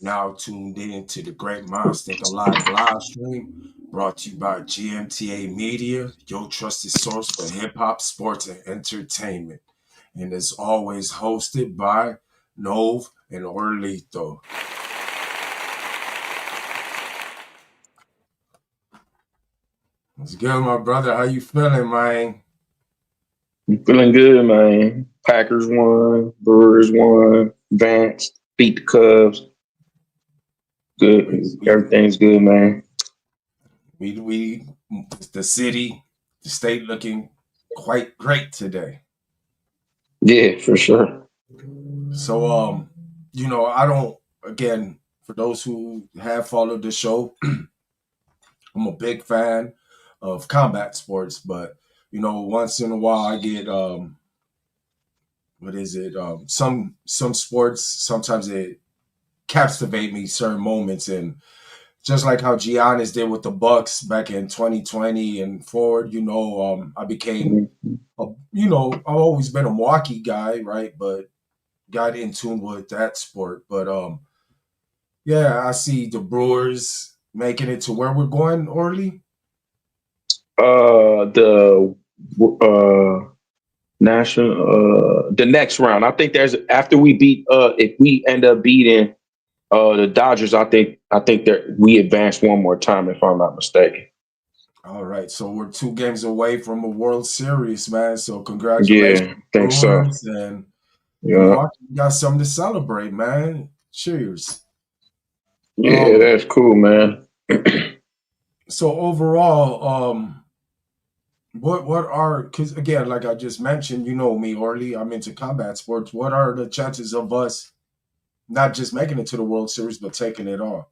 Now tuned in to the Great Minds Think Alive live stream, brought to you by GMTA Media, your trusted source for hip hop, sports, and entertainment. And as always, hosted by Nove and Orlito. What's good, my brother? How you feeling, man? I'm feeling good, man. Packers won, Brewers won, Vance beat the Cubs. We, Good, we, everything's good, man. we, the city, the state looking quite great today. Yeah, for sure. So, I don't, again, for those who have followed the show, I'm a big fan of combat sports, but once in a while I get what is it? Some sports sometimes it captivate me certain moments, and just like how Giannis did with the Bucks back in 2020 and forward, I became Mhm. I've always been a Milwaukee guy, right? But got in tune with that sport. But yeah, I see the Brewers making it to where we're going, Orly. The national the next round. I think there's after we beat if we end up beating the Dodgers, I think that we advance one more time if I'm not mistaken. All right, so we're 2 games away from a World Series, man. So Yeah, congratulations, I think so. Brewers, and Yeah. Milwaukee got something to celebrate, man. Cheers. Yeah, Um, that's cool, man. so overall, what are because again, like I just mentioned, you know me, Orly, I'm into combat sports. What are the chances of us not just making it to the World Series but taking it all?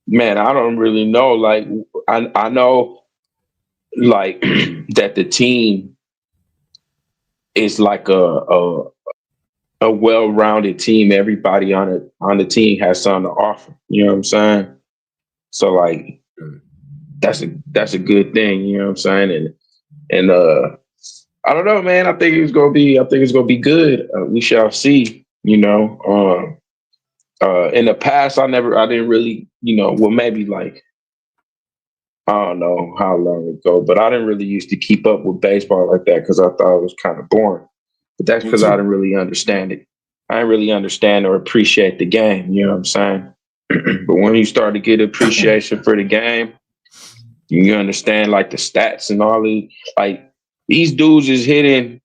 Man, I don't really know. Like I know like that the team is like a well-rounded team. Everybody on the team has something to offer. You know what I'm saying? So like that's a good thing. You know what I'm saying? And I don't know, man. I think it's gonna be good. We shall see. In the past, I didn't really, well, maybe like I don't know how long ago, but I didn't really used to keep up with baseball like that because I thought it was kind of boring. But that's Me because I too. didn't really understand it. I didn't really understand or appreciate the game. You know what I'm saying? But when you start to get appreciation for the game, you understand like the stats and all the like these dudes is hitting.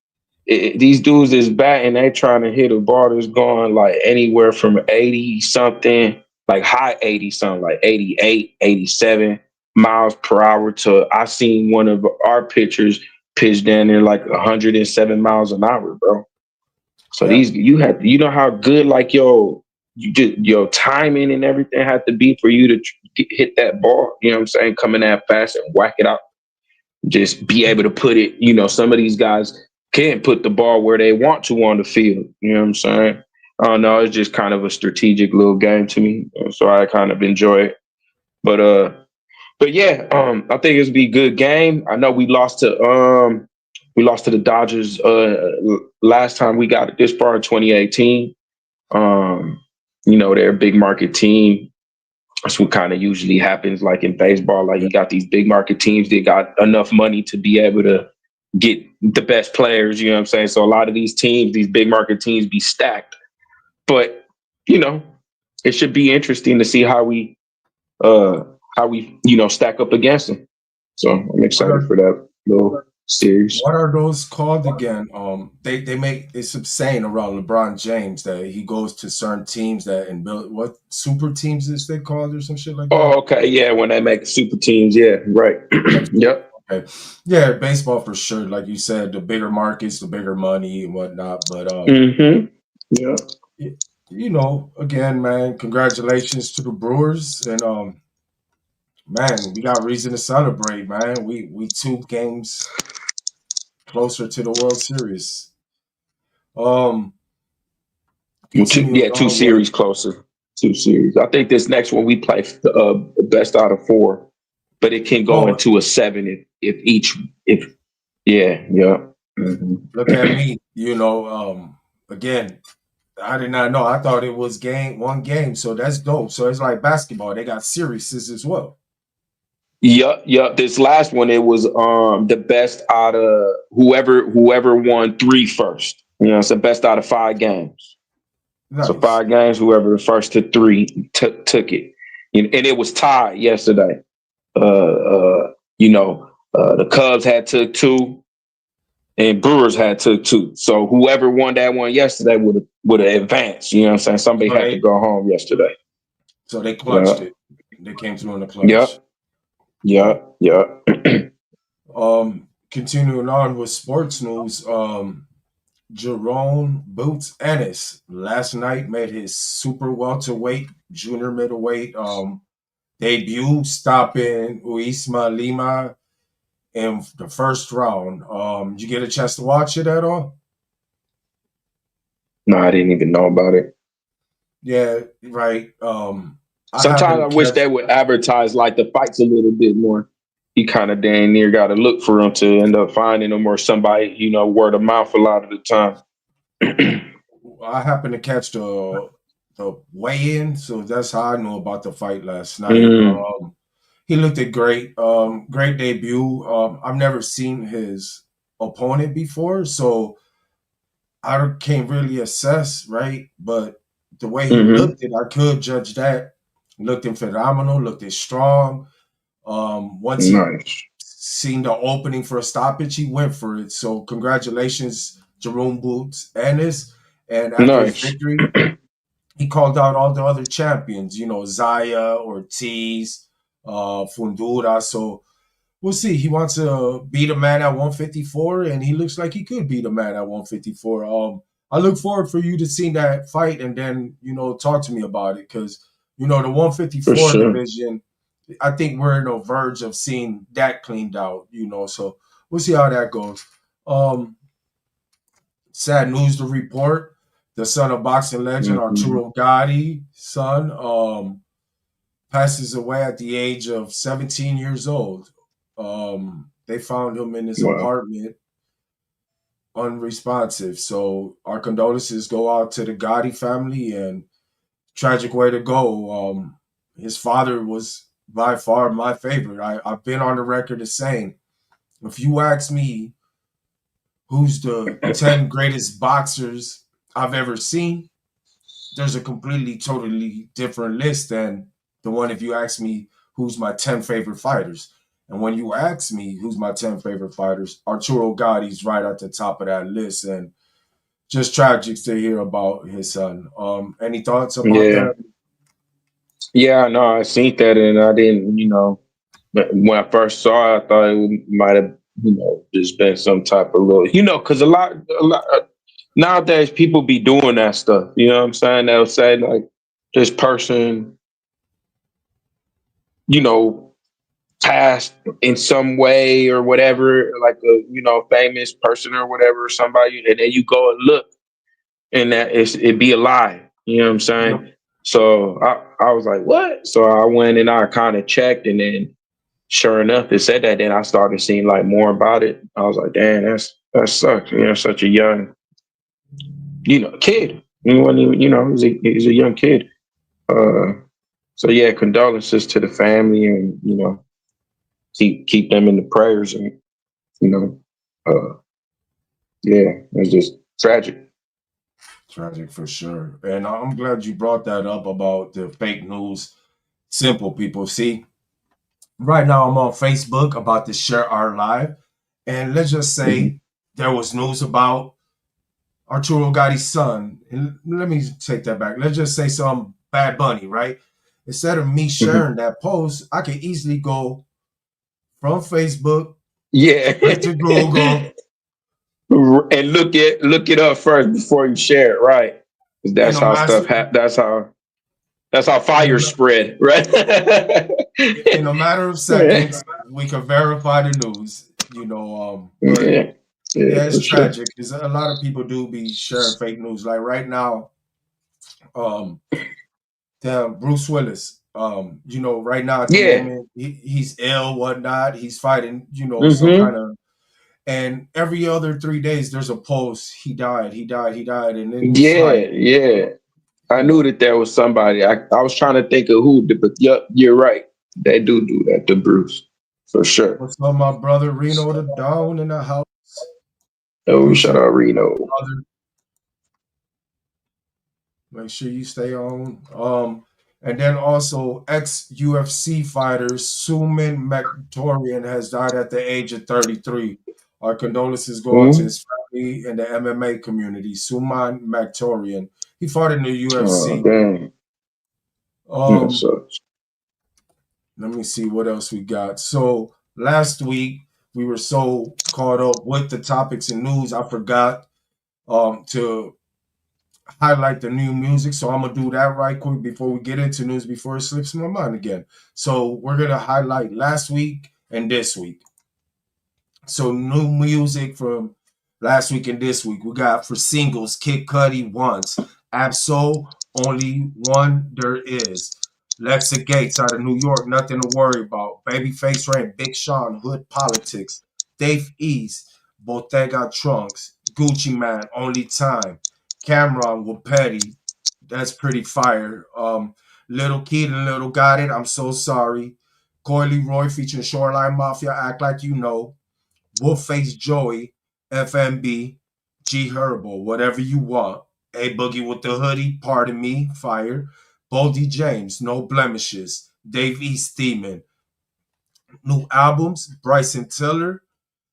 These dudes is batting. They trying to hit a ball that's going like anywhere from 80 something, like high 80 something, like 88, 87 miles per hour to I seen one of our pitchers pitch down there like 107 miles an hour, bro. So Yeah, these you know how good like your timing and everything had to be for you to hit that ball. You know what I'm saying? Coming that fast and whack it out. Just be able to put it. Some of these guys can't put the ball where they want to on the field. You know what I'm saying? I don't know. It's just kind of a strategic little game to me, so I kind of enjoy it. But but yeah, I think it's be a good game. I know we lost to the Dodgers last time we got it this far in 2018. Um, they're a big market team. That's what kind of usually happens, like in baseball. Like yeah. you got these big market teams, they got enough money to be able to get the best players. You know what I'm saying? So a lot of these teams, these big market teams, be stacked. But you know, it should be interesting to see uh how we stack up against them. So I'm What excited are for that little series. what are those called again? They make it's insane around LeBron James that he goes to certain teams that and build what super teams is they called or some shit like that. Oh, okay, yeah. When they make super teams, yeah, right. That's Yep. okay. Yeah, baseball for sure. Like you said, the bigger markets, the bigger money and whatnot. But Mm-hmm. Yeah. again, man, congratulations to the Brewers and man, we got reason to celebrate, man. We 2 games closer to the World Series. Um, Well, continuing yeah, two on with series closer. Two series. I think this next one we play best out of four, but it can go oh, into a seven if each if yeah. Mm-hmm. look at me, again. I did not know. I thought it was one game. So that's dope. So it's like basketball. They got series as well. Yup, yup. This last one, it was the best out of whoever won three first. You know, it's the best out of 5 games. So Nice. 5 games, whoever was first to three took it. And it was tied yesterday. The Cubs had took two, and Brewers had took two. So whoever won that one yesterday would have advanced. You know what I'm saying? Somebody So had to they go home yesterday. so they clutched Yeah. it. They came through in the clutch. Yep. Yep. Yep. Continuing on with sports news, Jerome Boots Ennis last night made his super welterweight, junior middleweight debut, stopping Uisma Lima in the first round. Did you get a chance to watch it at all? No, I didn't even know about it. Yeah, right. I Sometimes I happened to wish catch. they would advertise like the fights a little bit more. You kind of dang near got to look for them to end up finding them, or somebody, word of mouth a lot of the time. I happened to catch the weigh-in, so that's how I knew about the fight last night. Mm, He looked at great, great debut. I've never seen his opponent before, so I can't really assess, right? But the way he hmm. looked it, I could judge that. Looked it phenomenal, looked it strong. Once he Nice. seen the opening for a stoppage, he went for it. So congratulations, Jerome Boots Ennis. And after his Nice. victory, he called out all the other champions, Zaya, Ortiz, Fundura. So we'll see. He wants to beat a man at 154, and he looks like he could beat a man at 154. I look forward for you to see that fight and then, talk to me about it because, the For 154 sure. division, I think we're on the verge of seeing that cleaned out, so we'll see how that goes. Um, Sad news to report. The son of boxing legend Hmm. Arturo Gatti, son, passes away at the age of 17 years old. They found him in his Wow. apartment unresponsive. So our condolences go out to the Gotti family and tragic way to go. His father was by far my favorite. I've been on the record as saying, if you ask me who's the 10 greatest boxers I've ever seen, there's a completely, totally different list than the one if you ask me who's my 10 favorite fighters. And when you ask me who's my 10 favorite fighters, Arturo Gotti's right at the top of that list. And just tragic to hear about his son. Any thoughts about Yeah. that? Yeah, no, I seen that, and I didn't, but when I first saw it, I thought it might have, just been some type of little, because a lot nowadays people be doing that stuff. You know what I'm saying? They'll say like this person, you know, passed in some way or whatever, like a famous person or whatever, or somebody, and then you go and look, and it be a lie. You know what I'm Yep. saying? So I was like, what? So I went and I kind of checked, and then sure enough, it said that. Then I started seeing like more about it. I was like, damn, that sucks. Such a young, kid. He wasn't even, he's a young kid. Uh, so yeah, condolences to the family, and keep them in the prayers, and you know, yeah, it's just tragic. Tragic for sure. And I'm glad you brought that up about the fake news. Simple people. See, right now I'm on Facebook about to share our live. And let's just Mhm. say there was news about Arturo Gotti's son. And let me take that back. Let's just say some Bad Bunny, right? Instead of me Mhm. sharing that post, I can easily go from Facebook Yeah, right to Google. and look it up first before you share it, right? 'Cause In that's a how stuff. master That's how in fire spread, right? in a matter of seconds, we can verify the news. But Yeah, yeah, yeah, for it's sure. tragic because a lot of people do be sharing fake news. Like right now, um, damn Bruce Willis. Right now at the Yeah. moment, he's ill, whatnot. He's fighting, some kind Hmm. of And every other 3 days, there's a post. He died. He died. He died. And then it's Yeah, like, yeah. I yeah. knew that there was somebody. I was trying to think of who, but yep, you're right. They do that to Bruce for sure. What's up, my brother Reno the Down in the house? Oh, shout Appreciate out you, Reno. brother. Make sure you stay on. And then also ex UFC fighter Suman Mkhitaryan has died at the age of 33. Our condolences go out to Hmm? his family and the MMA community. Suman Mkhitaryan. He fought in the Oh, UFC. dang. That Um, sucks. Let me see what else we got. So last week we were so caught up with the topics and news, I forgot to highlight the new music. So I'm gonna do that right quick before we get into news before it slips my mind again. So we're gonna highlight last week and this week. So new music from last week and this week. We got for singles, Kid Cudi Once, Absol, Only One There Is. Lexa Gates out of New York, Nothing to Worry About. Babyface Ray, Big Sean, Hood Politics. Dave East, Bottega Trunks. Gucci Man, Only Time. Cameron with Petty, that's pretty fire. Little Kid and Little Got It, I'm So Sorry. Coily Roy featuring Shoreline Mafia, Act Like You Know. Wolfface Joey, FMB, G Herbo, whatever you want. A Boogie with the Hoodie, Pardon Me, Fire. Boldy James, No Blemishes. Dave East Demon. New albums, Bryson Tiller,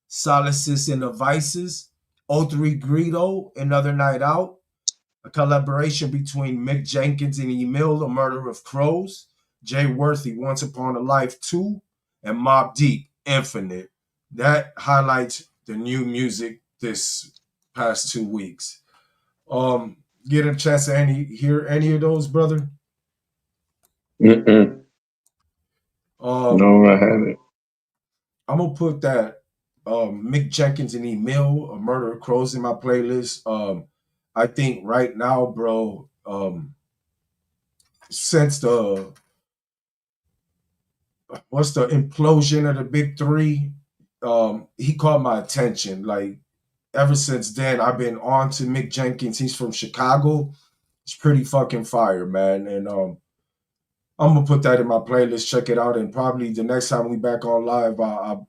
Solaces and the Vices. O3 Greedo, Another Night Out. A collaboration between Mick Jenkins and Emil, The Murder of Crows. Jay Worthy, Once Upon a Life 2. And Mobb Deep, Infinite. That highlights the new music this past 2 weeks. Um, get a chance to hear any of those, brother? Mm-mm. Um, No, I haven't. I'm gonna put that Mick Jenkins and Emil, A Murder of Crows in my playlist. I think right now, bro, since the what's the implosion of the big three, he caught my attention. Like ever since then, I've been on to Mick Jenkins. He's from Chicago. It's pretty fucking fire, man. And I'm gonna put that in my playlist. Check it out, and probably the next time we back on live, I'll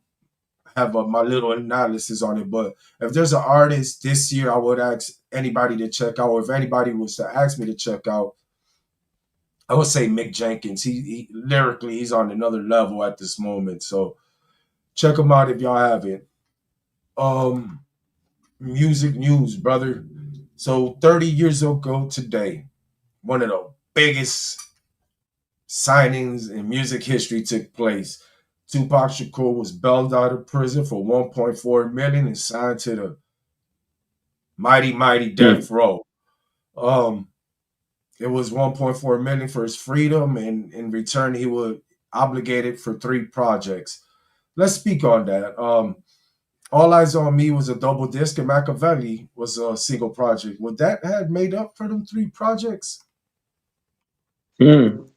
have my little analysis on it. But if there's an artist this year, I would ask anybody to check out. Or if anybody was to ask me to check out, I would say Mick Jenkins. He lyrically, he's on another level at this moment. So check him out if y'all haven't. Um, Music news, brother. So 30 years ago today, one of the biggest signings in music history took place. Tupac Shakur was bailed out of prison for 1.4 million and signed to the mighty Mm. death row. Um, it was 1.4 million for his freedom, and in return, he was obligated for 3 projects. Let's speak on that. All Eyes on Me was a double disc, and Machiavelli was a single project. Would that have made up for them 3 projects? Mm.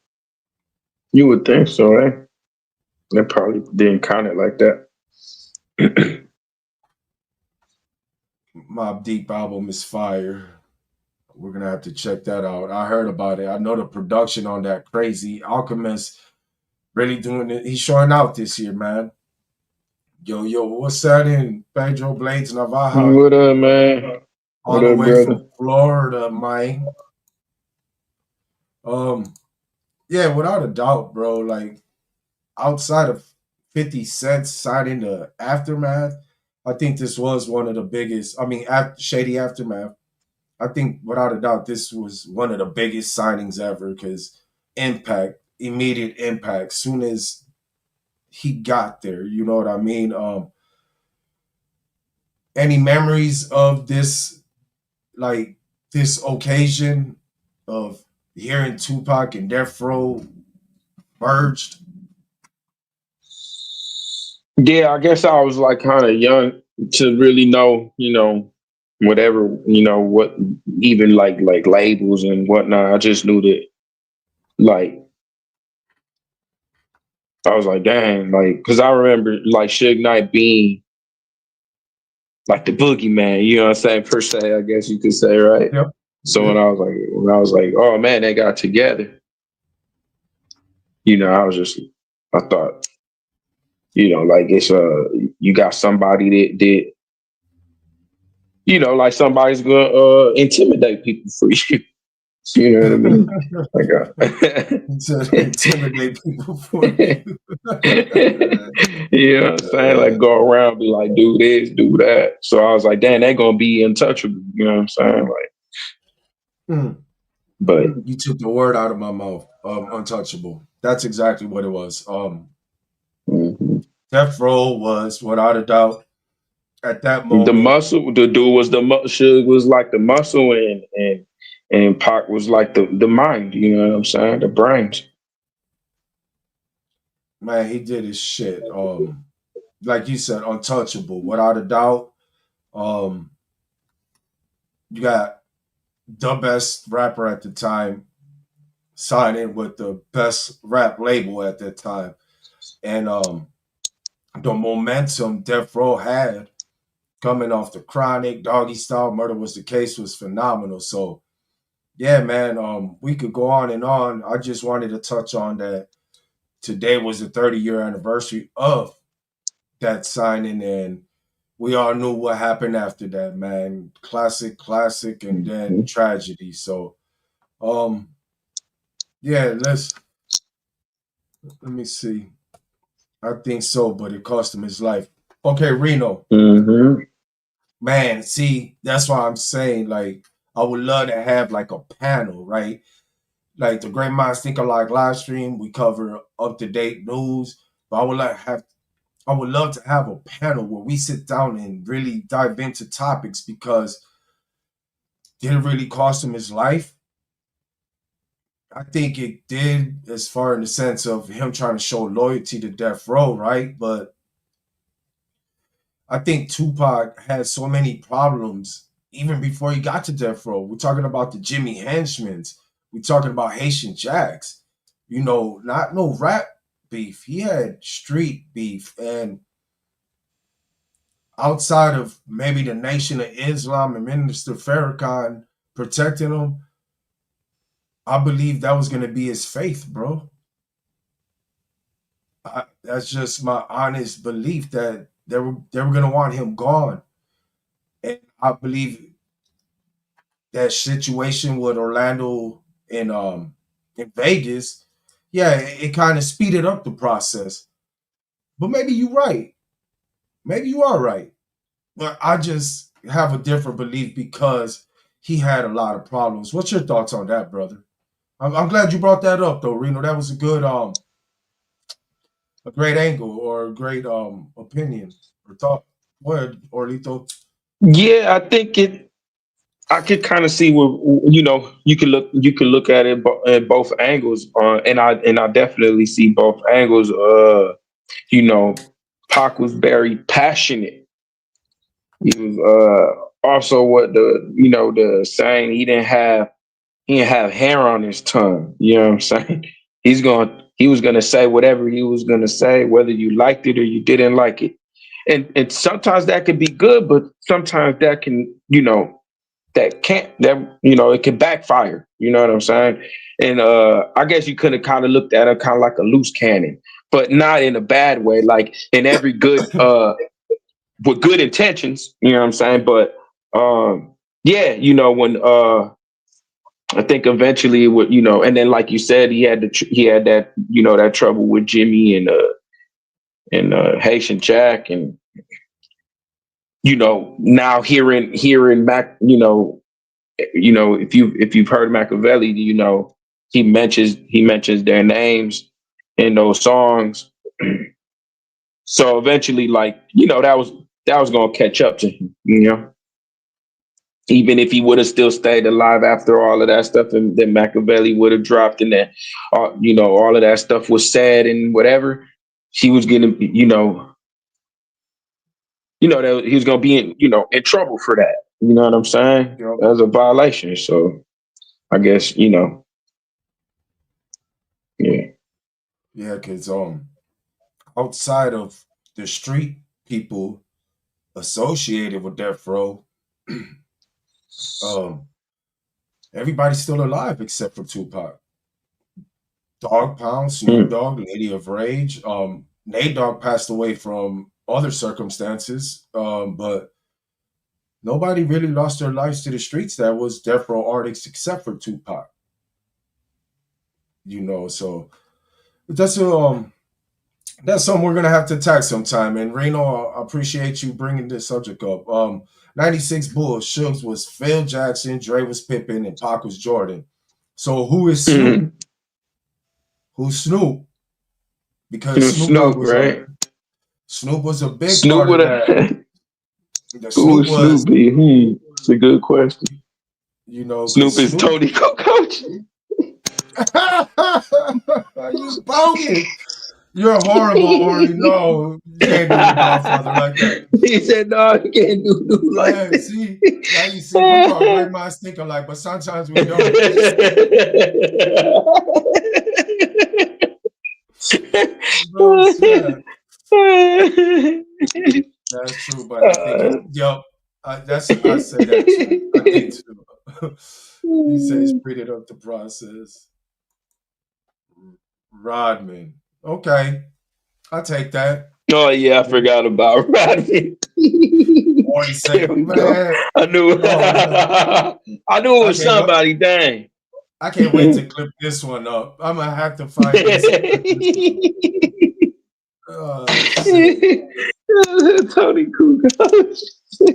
You would think so, eh? They probably didn't count it like that. Mob Deep album is fire. We're gonna have to check that out. I heard about it. I know the production on that crazy. Alchemist really doing it. He's showing out this year, man. Yo, what's that in Pedro Blades Navaja? What up, man? All What the up, way from brother? Florida, man. Um, yeah, without a doubt, bro. Like outside of 50 Cent signing the Aftermath, I think this was one of the biggest. I mean, Shady Aftermath. I think without a doubt, this was one of the biggest signings ever because impact, immediate impact. Soon as he got there, you know what I mean. Any memories of this, like this occasion of hearing Tupac and Death Row merged? Yeah, I guess I was like kind of young to really know, whatever, what even like labels and whatnot. I just knew that like I was like, dang, like because I remember like Suge Knight being like the boogeyman, you know what I'm saying, per se, I guess you could say, right? Yep. So Yep. when I was like, oh man, they got together, I was just, I thought, like it's you got somebody that like somebody's gonna intimidate people for you. You know what I mean? Like, To intimidate people for you. you know what I'm saying? Like go around, be like, do this, do that. So I was like, damn, they gonna be untouchable. You know what I'm saying? Like, Mm. but You took the word out of my mouth. Untouchable. That's exactly what it was. mhm. Death Row was, without a doubt, at that The moment, muscle, the dude was Suge was like the muscle, and Pac was like the mind. You know what I'm saying? The brains. man, he did his shit. Like you said, untouchable, without a doubt. Um, you got the best rapper at the time signing with the best rap label at that time, and the momentum Death Row had coming off the Chronic, Doggy Style, Murder Was the Case was phenomenal. So yeah, man, we could go on and on. I just wanted to touch on that. Today was the 30-year anniversary of that signing, and we all knew what happened after that, man. Classic, and then Mhm. tragedy. So, um, yeah, let me see. I think so, but it cost him his life. Okay, Reno, Mhm. man. See, that's why I'm saying, like, I would love to have like a panel, right? Like the Great Minds Think Alike live stream, we cover up to date news. But I would love to have a panel where we sit down and really dive into topics because did it really cost him his life? I think it did, as far in the sense of him trying to show loyalty to Death Row, right? But I think Tupac had so many problems even before he got to Death Row. We're talking about the Jimmy Henchmans. We're talking about Haitian Jacks. Not no rap beef. He had street beef. And outside of maybe the Nation of Islam and Minister Farrakhan protecting him, I believe that was going to be his faith, bro. That's just my honest belief that they were going to want him gone. And I believe that situation with Orlando in Vegas, yeah, it kind of speeded up the process. But maybe you're right. Maybe you are right. But I just have a different belief because he had a lot of problems. What's your thoughts on that, brother? I'm glad you brought that up, though, Reno. That was a great angle or a great opinion or thought. Go ahead, Orlito. Yeah, I think it. I could kind of see where you can look at it at both angles, and I definitely see both angles. You know, Pac was very passionate. He was also what the saying, he didn't have hair on his tongue. You know what I'm saying? He was gonna say whatever he was gonna say, whether you liked it or you didn't like it. And sometimes that can be good, but sometimes that can, that can't that it can backfire. You know what I'm saying? And I guess you could have kind of looked at it kind of like a loose cannon, but not in a bad way, like in every good with good intentions, you know what I'm saying? But yeah, when I think eventually it would, and then like you said, he had that, that trouble with Jimmy and Haitian Jack, and now hearing Mac, if you've heard Machiavelli, he mentions their names in those songs. So eventually, like, that was gonna catch up to him, even if he would have still stayed alive after all of that stuff, and then Machiavelli would have dropped, and then, all of that stuff was said and whatever, he was gonna, that he was gonna be in trouble for that. You know what I'm saying? Yep. As a violation. So I guess, yeah. Yeah, because outside of the street people, associated with Death Row, um, everybody's still alive except for Tupac. Dog Pound, Snoop Mm. Dogg, Lady of Rage. Nate Dogg passed away from other circumstances, but nobody really lost their lives to the streets that was Death Row artists except for Tupac. So that's that's something we're gonna have to attack sometime. And Reno, I appreciate you bringing this subject up. 96 Bulls, Suggs was Phil Jackson, Dre was Pippen, and Pac was Jordan. So who is Snoop? Mm. Who's Snoop? Because Snoop, right? Snoop was a big Snoop part of would that. have. The Who Snoop would was, Snoop be? It's a good question. because Snoop is Snoop. Tony Coach. You bogus. You're horrible, Ori. No, you can't do the Godfather like that. He said, "No, you can't do like Yeah, that." see, now you see, we call great minds think alike, but sometimes we don't. Bro, sad. That's true, but I think I say that too. I think too. You say speeded up the process. Rodman. Okay, I take that. Oh yeah, I forgot about Rodney. Or you say, There we go. man, I knew. oh man, I knew it I was can't go. somebody. Dang. I can't wait to clip this one up. I'm gonna have to find this and clip this one. Oh shit. Tony Kukoc. Oh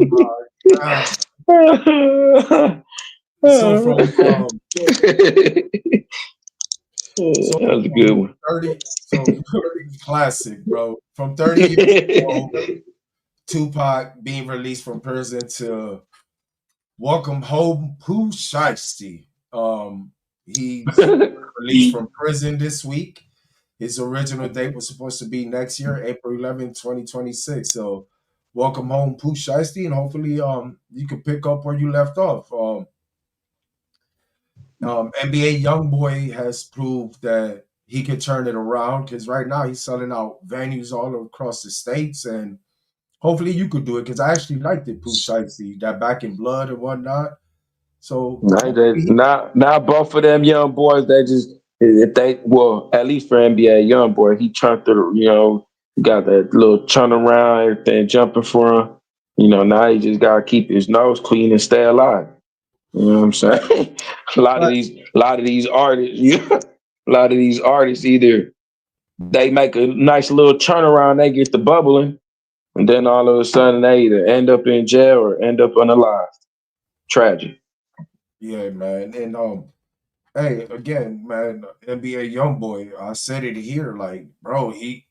my god. So from so That was a good from one. 30, so classic, bro. From 30 years ago, Tupac being released from prison to Welcome Home Pooh Shiesty. He's released from prison this week. His original date was supposed to be next year, April 11th, 2026. So welcome home, Pooh Shiesty, and hopefully you can pick up where you left off. NBA YoungBoy has proved that he could turn it around because right now he's selling out venues all across the states, and hopefully you could do it because I actually liked it, Pooh Shiesty, that Back in Blood and whatnot. So hopefully, Now both of them young boys, they just if they well, at least for NBA young boy, he turned through, got that little turn around, everything jumping for him. Now he just gotta keep his nose clean and stay alive. You know what I'm saying? but A lot of these artists, a lot of these artists either they make a nice little turnaround, they get the bubbling, and then all of a sudden they either end up in jail or end up unalive. Tragic. yeah, man, and hey, again, man, NBA YoungBoy, I said it here, like, bro, he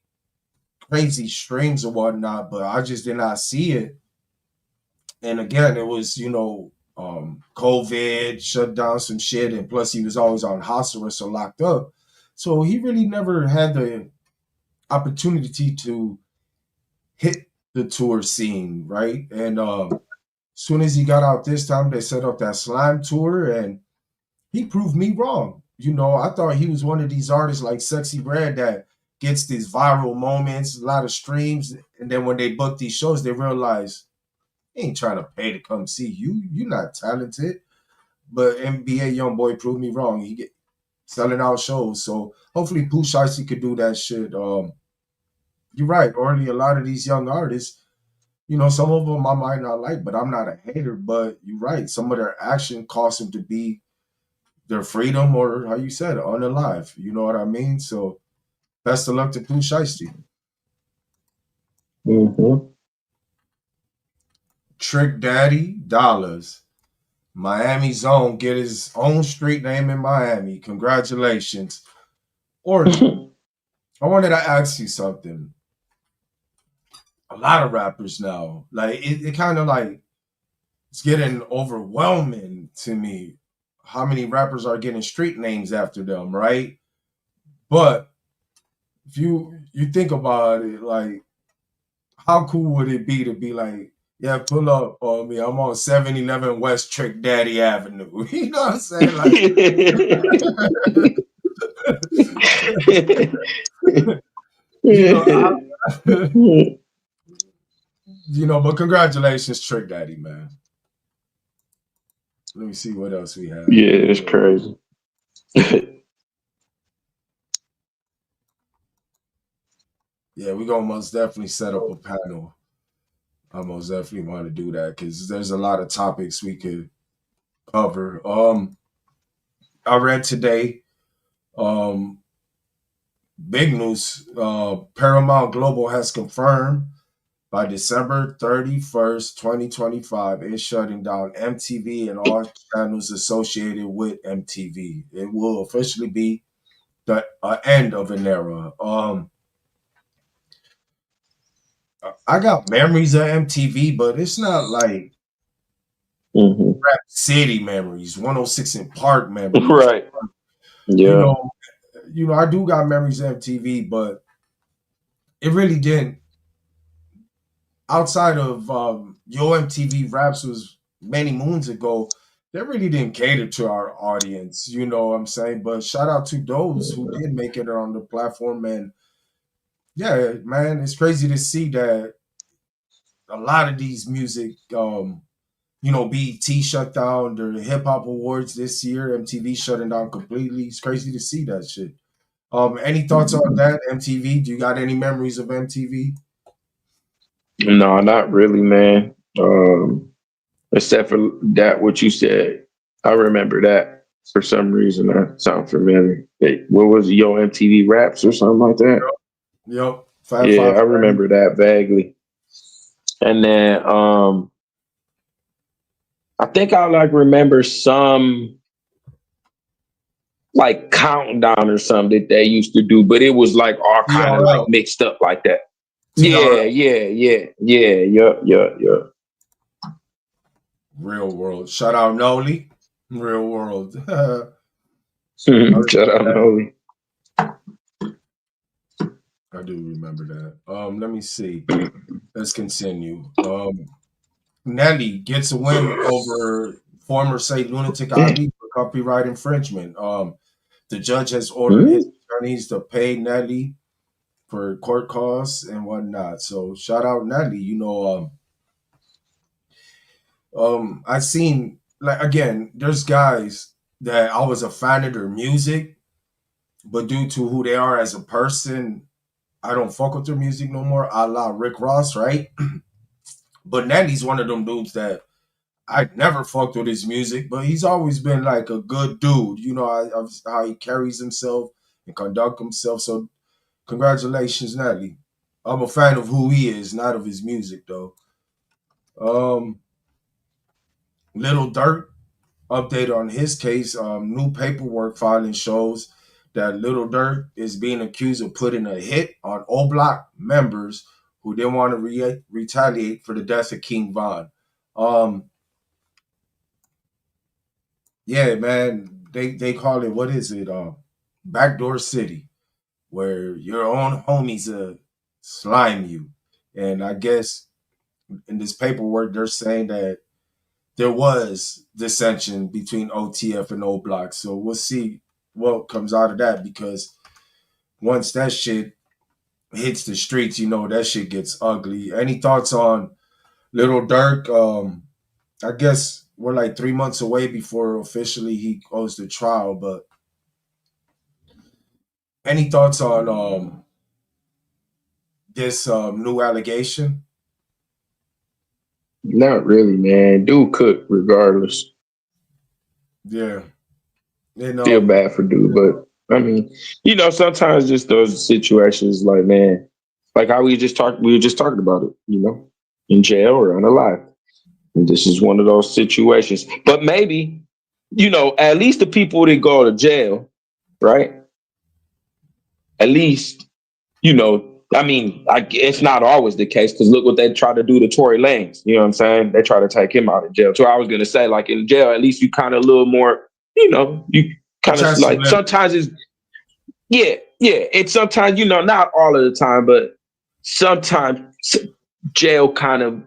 crazy streams and whatnot, but I just did not see it. And again, it was, COVID shut down some shit, and plus he was always on house arrest or locked up. So he really never had the opportunity to hit the tour scene, right? And as soon as he got out this time, they set up that slime tour, and he proved me wrong. I thought he was one of these artists like Sexy Red that gets these viral moments, a lot of streams, and then when they book these shows, they realize he ain't trying to pay to come see you. You're not talented. But NBA YoungBoy proved me wrong. He get selling out shows. So hopefully Pooh Shiesty could do that shit. You're right. Already a lot of these young artists, some of them I might not like, but I'm not a hater. But you're right. Some of their action caused them to be their freedom or how you said, unalive. You know what I mean? So best of luck to Pooh Shiesty. Mm-hmm. Trick Daddy Dollars. Miami Zone get his own street name in Miami. Congratulations. Or I wanted to ask you something. A lot of rappers now, like it kind of like it's getting overwhelming to me how many rappers are getting street names after them, right? But if you think about it, like how cool would it be to be like, yeah, pull up on me. I'm on 711 West Trick Daddy Avenue. You know what I'm saying? Like, you know, But congratulations, Trick Daddy, man. Let me see what else we have. Yeah, it's crazy. Yeah, we're gonna most definitely set up a panel. I most definitely want to do that because there's a lot of topics we could cover. I read today, um, big news. Paramount Global has confirmed by December 31st, 2025, it's shutting down MTV and all channels associated with MTV. It will officially be the end of an era. I got memories of MTV, but it's not like Hmm. Rap City memories, 106 in Park memories. Right. You Yeah. know, I do got memories of MTV, but it really didn't. Outside of Yo MTV Raps was many moons ago, they really didn't cater to our audience. You know what I'm saying? But shout out to those who did make it on the platform, and yeah, man, it's crazy to see that a lot of these music, BET shut down the hip hop awards this year. MTV shutting down completely. It's crazy to see that shit. Any thoughts on that? MTV? Do you got any memories of MTV? No, not really, man. Except for that, what you said, I remember that for some reason. That sound familiar. Hey, what was it, Yo MTV Raps or something like that? Yep. Five Yeah, Five I Freddy. remember that vaguely. And then I think I like remember some like countdown or something that they used to do, but it was like all kind of like TRL. mixed up like that. Yeah, TRL. yeah, yeah, yeah, yeah. Real World. Shout out Noli. Real World. I Shut up, Noli. do remember that. Let me see. Let's continue. Nelly gets a win over former Say Lunatic Ali for copyright infringement. The judge has ordered his Hmm? attorneys to pay Nelly for court costs and whatnot. So shout out Nelly. I seen like again, there's guys that I was a fan of their music, but due to who they are as a person, I don't fuck with their music no more. A la Rick Ross, right? But Nelly's one of them dudes that I never fucked with his music, but he's always been like a good dude. How he carries himself and conduct himself. So congratulations, Nelly. I'm a fan of who he is, not of his music though. Um, Little Dirt update on his case. New paperwork filing shows that Little Dirt is being accused of putting a hit on O Block members who didn't want to retaliate for the death of King Von. Um, yeah, man, they call it, what is it? Backdoor City, where your own homies slime you. And I guess in this paperwork they're saying that there was dissension between OTF and O Block. So we'll see what comes out of that, because once that shit hits the streets, that shit gets ugly. Any thoughts on Little Dirk? I guess we're like 3 months away before officially he goes to trial, but any thoughts on this new allegation? Not really, man. Dude cook regardless. Yeah. And Feel bad for dude, but I mean, sometimes just those situations, like man, like how we were just talking about it, in jail or unalive. And this is one of those situations. But maybe, at least the people that go to jail, right? At least, I mean, it's not always the case because look what they try to do to Tory Lanez. You know what I'm saying? They try to take him out of jail. So I was gonna say, like in jail, at least you kind of a little more, you kind of chance to like live. sometimes it's yeah. It's sometimes, not all of the time, but sometimes jail kind of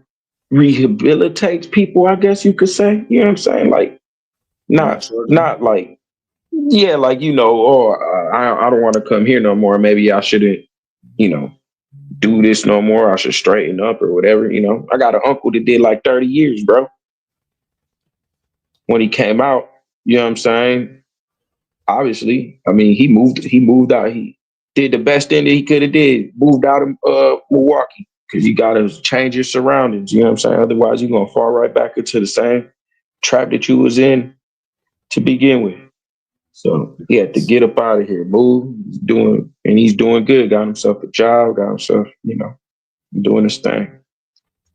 rehabilitates people, I guess you could say. You know what I'm saying? Like Maturely. not like like I don't want to come here no more. Maybe I shouldn't, you know. do this no more. I should straighten up or whatever. I got an uncle that did like 30 years, bro. When he came out, you know what I'm saying? Obviously, I mean, he moved out. He did the best thing that he could have did. Moved out of Milwaukee because you got to change your surroundings. You know what I'm saying? Otherwise, you're gonna fall right back into the same trap that you was in to begin with. So he had to get up out of here, move. He's doing good. Got himself a job. Got himself, doing his thing.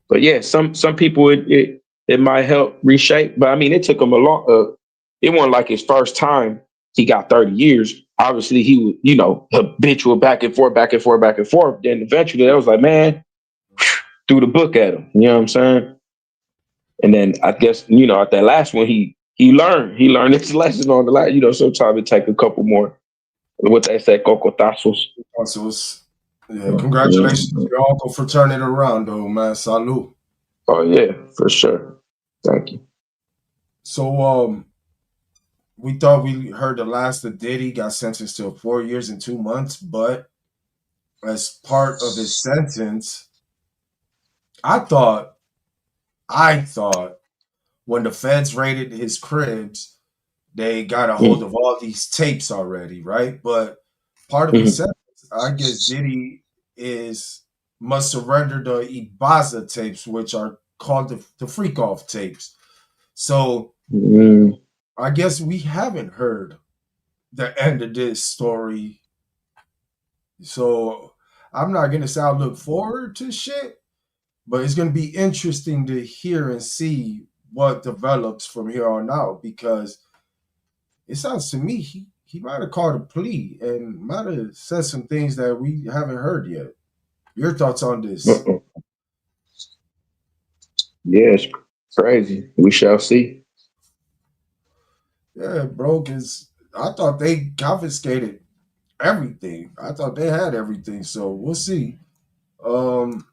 But yeah, some people it might help reshape. But I mean, it took him a long. It wasn't like his first time. He got 30 years. Obviously, he was, habitual back and forth, back and forth, back and forth. Then eventually, I was like, man, threw the book at him. You know what I'm saying? And then I guess at that last one, he learned his lesson on the last. Sometimes it take a couple more. What they say, cocotazos. So yeah, congratulations to your uncle for turning it around, though, man. Salute. Oh yeah, for sure. Thank you. So, we thought we heard the last of Diddy got sentenced to 4 years and 2 months, but as part of his sentence, I thought, I thought when the feds raided his cribs, they got a hold of all these tapes already, right? But part of his Mm-hmm. sentence, I guess Diddy is must surrender the Ibaza tapes, which are called the freak off tapes. So Mm-hmm. I guess we haven't heard the end of this story. So I'm not gonna say I look forward to shit, but it's gonna be interesting to hear and see what develops from here on out because it sounds to me he might have called a plea and might have said some things that we haven't heard yet. Your thoughts on this? Uh-uh. Yeah, it's crazy. We shall see. Yeah, bro, because I thought they confiscated everything. I thought they had everything. So we'll see. Um,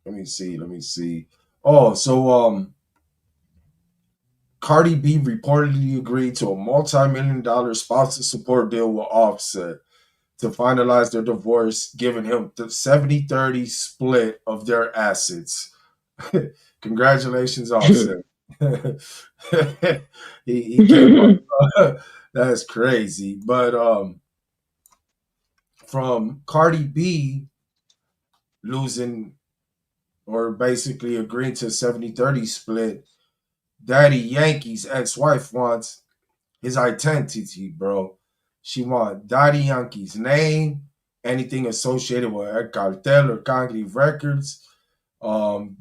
let me see. Let me see. Oh, so Cardi B reportedly agreed to a multi-million-dollar sponsor support deal with Offset to finalize their divorce, giving him the 70-30 split of their assets. Congratulations, Offset. he came up. That's crazy. But from Cardi B losing or basically agreeing to a 70-30 split, Daddy Yankee's ex-wife wants his identity, bro. She wants Daddy Yankee's name, anything associated with El Cartel or Concrete Records, um,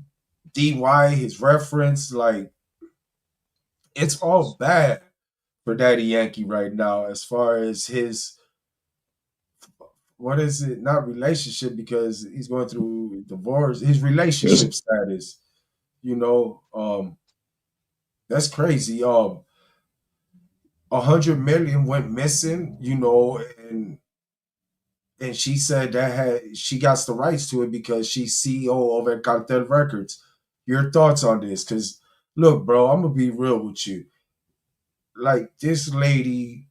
DY, his reference. Like, it's all bad for Daddy Yankee right now as far as his, what is it? Not relationship because he's going through divorce, his relationship status, you know, that's crazy. 100 million went missing, and she said that she got the rights to it because she's CEO of El Cartel Records. Your thoughts on this? Because look, bro, I'm gonna be real with you. Like this lady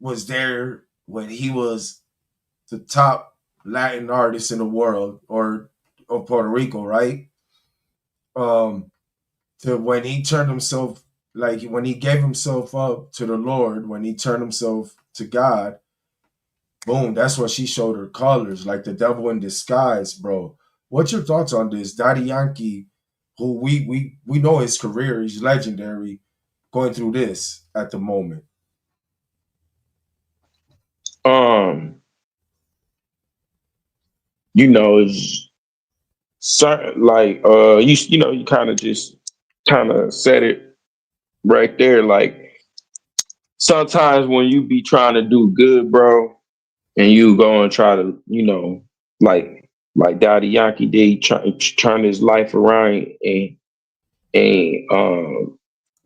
was there when he was the top Latin artist in the world or of Puerto Rico, right? Um, to when he turned himself, like when he gave himself up to the Lord, when he turned himself to God, boom, that's what she showed her colors, like the devil in disguise, bro. What's your thoughts on this? Daddy Yankee, who we know his career, he's legendary, going through this at the moment. um, is certain like you kind of just kind of said it right there. Like sometimes when you be trying to do good, bro, and you go and try to, like Daddy Yankee did, turn his life around and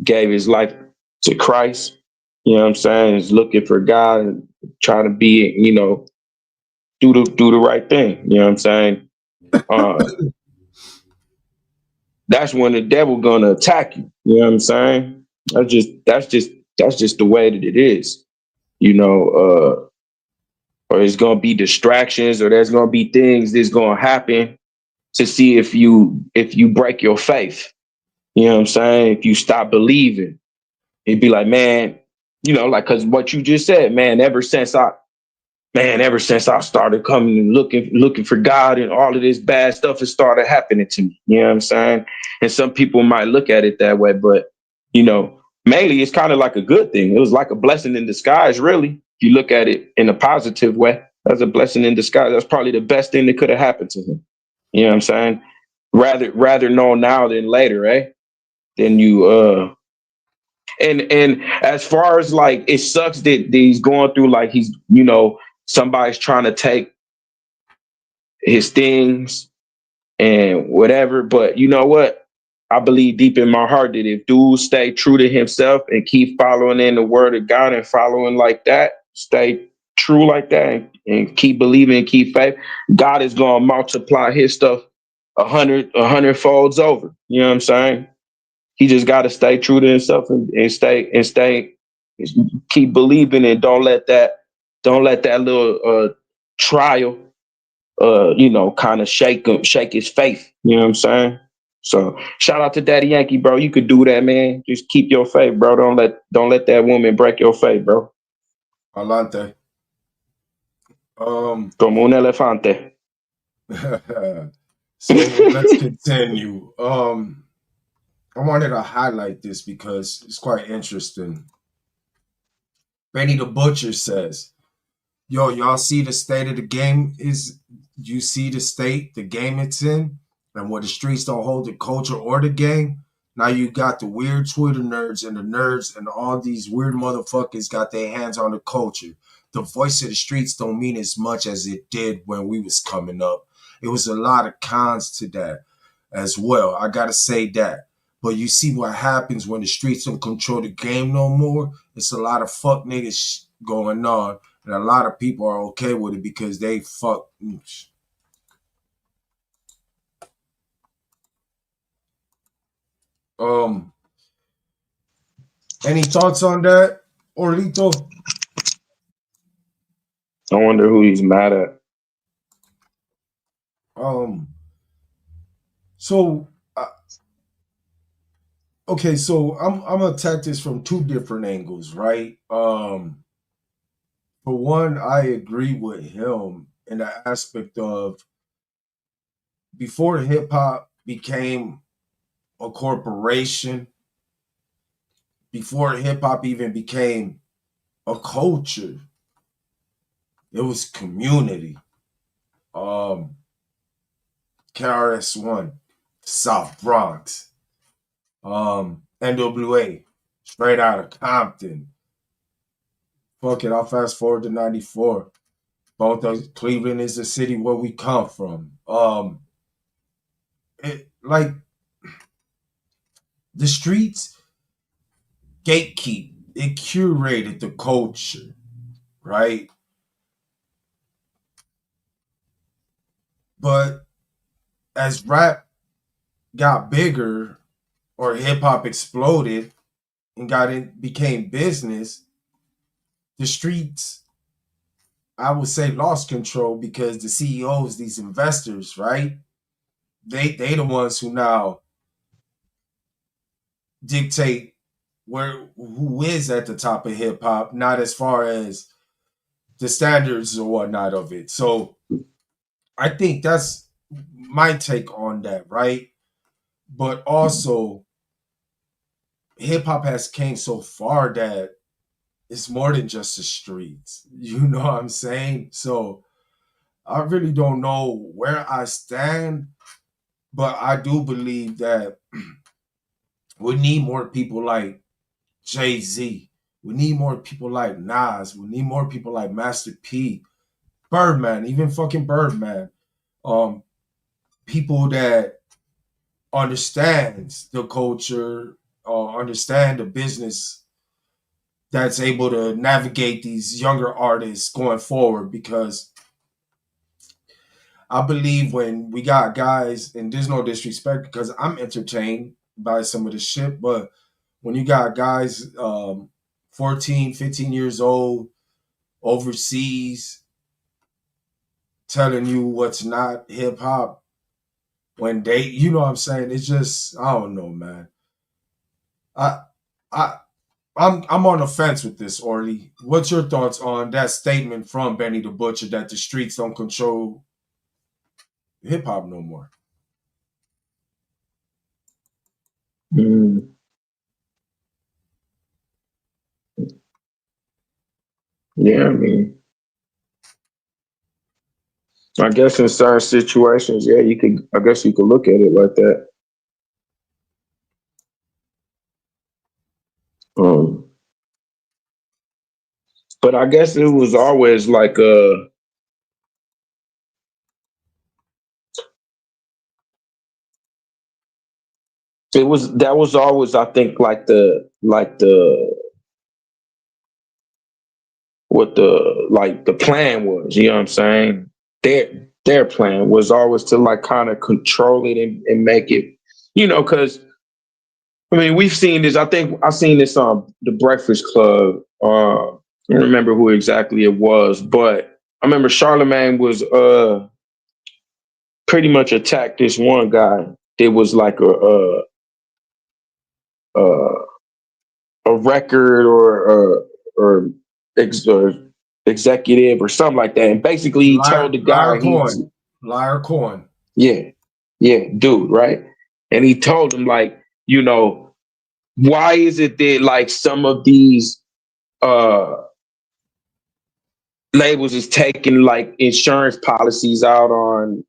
gave his life to Christ. You know what I'm saying? Is looking for God and trying to be, do the right thing. You know what I'm saying? Uh, that's when the devil gonna attack you. You know what I'm saying? That's just the way that it is. You know, or it's gonna be distractions, or there's gonna be things that's gonna happen to see if you break your faith. You know what I'm saying? If you stop believing, it'd be like, man, like because what you just said, man, ever since I started coming and looking for God, and all of this bad stuff has started happening to me. You know what I'm saying? And some people might look at it that way, but mainly it's kind of like a good thing. It was like a blessing in disguise, really. If you look at it in a positive way, that's a blessing in disguise. That's probably the best thing that could have happened to him. You know what I'm saying? Rather know now than later, eh? Then you and as far as like, it sucks that he's going through, like, he's somebody's trying to take his things and whatever. But you know what? I believe deep in my heart that if dude stay true to himself and keep following in the word of God and following like that, stay true like that, and keep believing and keep faith, God is gonna multiply his stuff a hundred folds over. You know what I'm saying? He just got to stay true to himself, and keep believing, and don't let that little trial kind of shake his faith. You know what I'm saying? So shout out to Daddy Yankee, bro. You could do that, man. Just keep your faith, bro. Don't let that woman break your faith, bro. Alante. Um, Como un elefante. so let's continue. I wanted to highlight this because it's quite interesting. Benny the Butcher says, yo, y'all see the state of the game is, you see the state, the game it's in, and where the streets don't hold the culture or the game. Now you got the weird Twitter nerds and the nerds and all these weird motherfuckers got their hands on the culture. The voice of the streets don't mean as much as it did when we was coming up. It was a lot of cons to that as well. I gotta say that. But you see what happens when the streets don't control the game no more? It's a lot of fuck niggas going on, and a lot of people are okay with it because they fuck. Um, any thoughts on that, Orlito? I wonder who he's mad at. Um, so okay, so I'm gonna attack this from two different angles, right? For one, I agree with him in the aspect of before hip hop became a corporation, before hip hop even became a culture, it was community. Um, KRS-One, South Bronx, NWA, straight out of Compton. Fuck it, I'll fast forward to 94. Both of Cleveland is the city where we come from. Like the streets gatekeep, it curated the culture, right? But as rap got bigger or hip hop exploded and became business, the streets, I would say, lost control because the CEOs, these investors, right? They the ones who now dictate who is at the top of hip hop, not as far as the standards or whatnot of it. So I think that's my take on that, right? But also hip hop has came so far that it's more than just the streets. You know what I'm saying? So I really don't know where I stand, but I do believe that we need more people like Jay-Z. We need more people like Nas. We need more people like Master P, Birdman, even fucking Birdman. Um, People that understands the culture, understand the business, that's able to navigate these younger artists going forward. Because I believe when we got guys, and there's no disrespect because I'm entertained by some of the shit, but when you got guys 14, 15 years old overseas telling you what's not hip hop when they, you know what I'm saying? It's just, I don't know, man. I I I'm on the fence with this, Orly. What's your thoughts on that statement from Benny the Butcher that the streets don't control hip hop no more? Mm, yeah, I mean, I guess in certain situations, yeah, you could. I guess you could look at it like that. Um, but I guess it was always like it was that was always I think like the what the plan was. You know what I'm saying? Their plan was always to like kind of control it and make it. Because I mean, we've seen this. I think I've seen this on the Breakfast Club. I don't remember who exactly it was, but I remember Charlemagne was pretty much attacked this one guy. There was like a, a record or executive or something like that, and basically he told the Liar guy he's Coin. Liar Coin. yeah dude, right, and he told him like why is it that like some of these uh labels is taking like insurance policies out on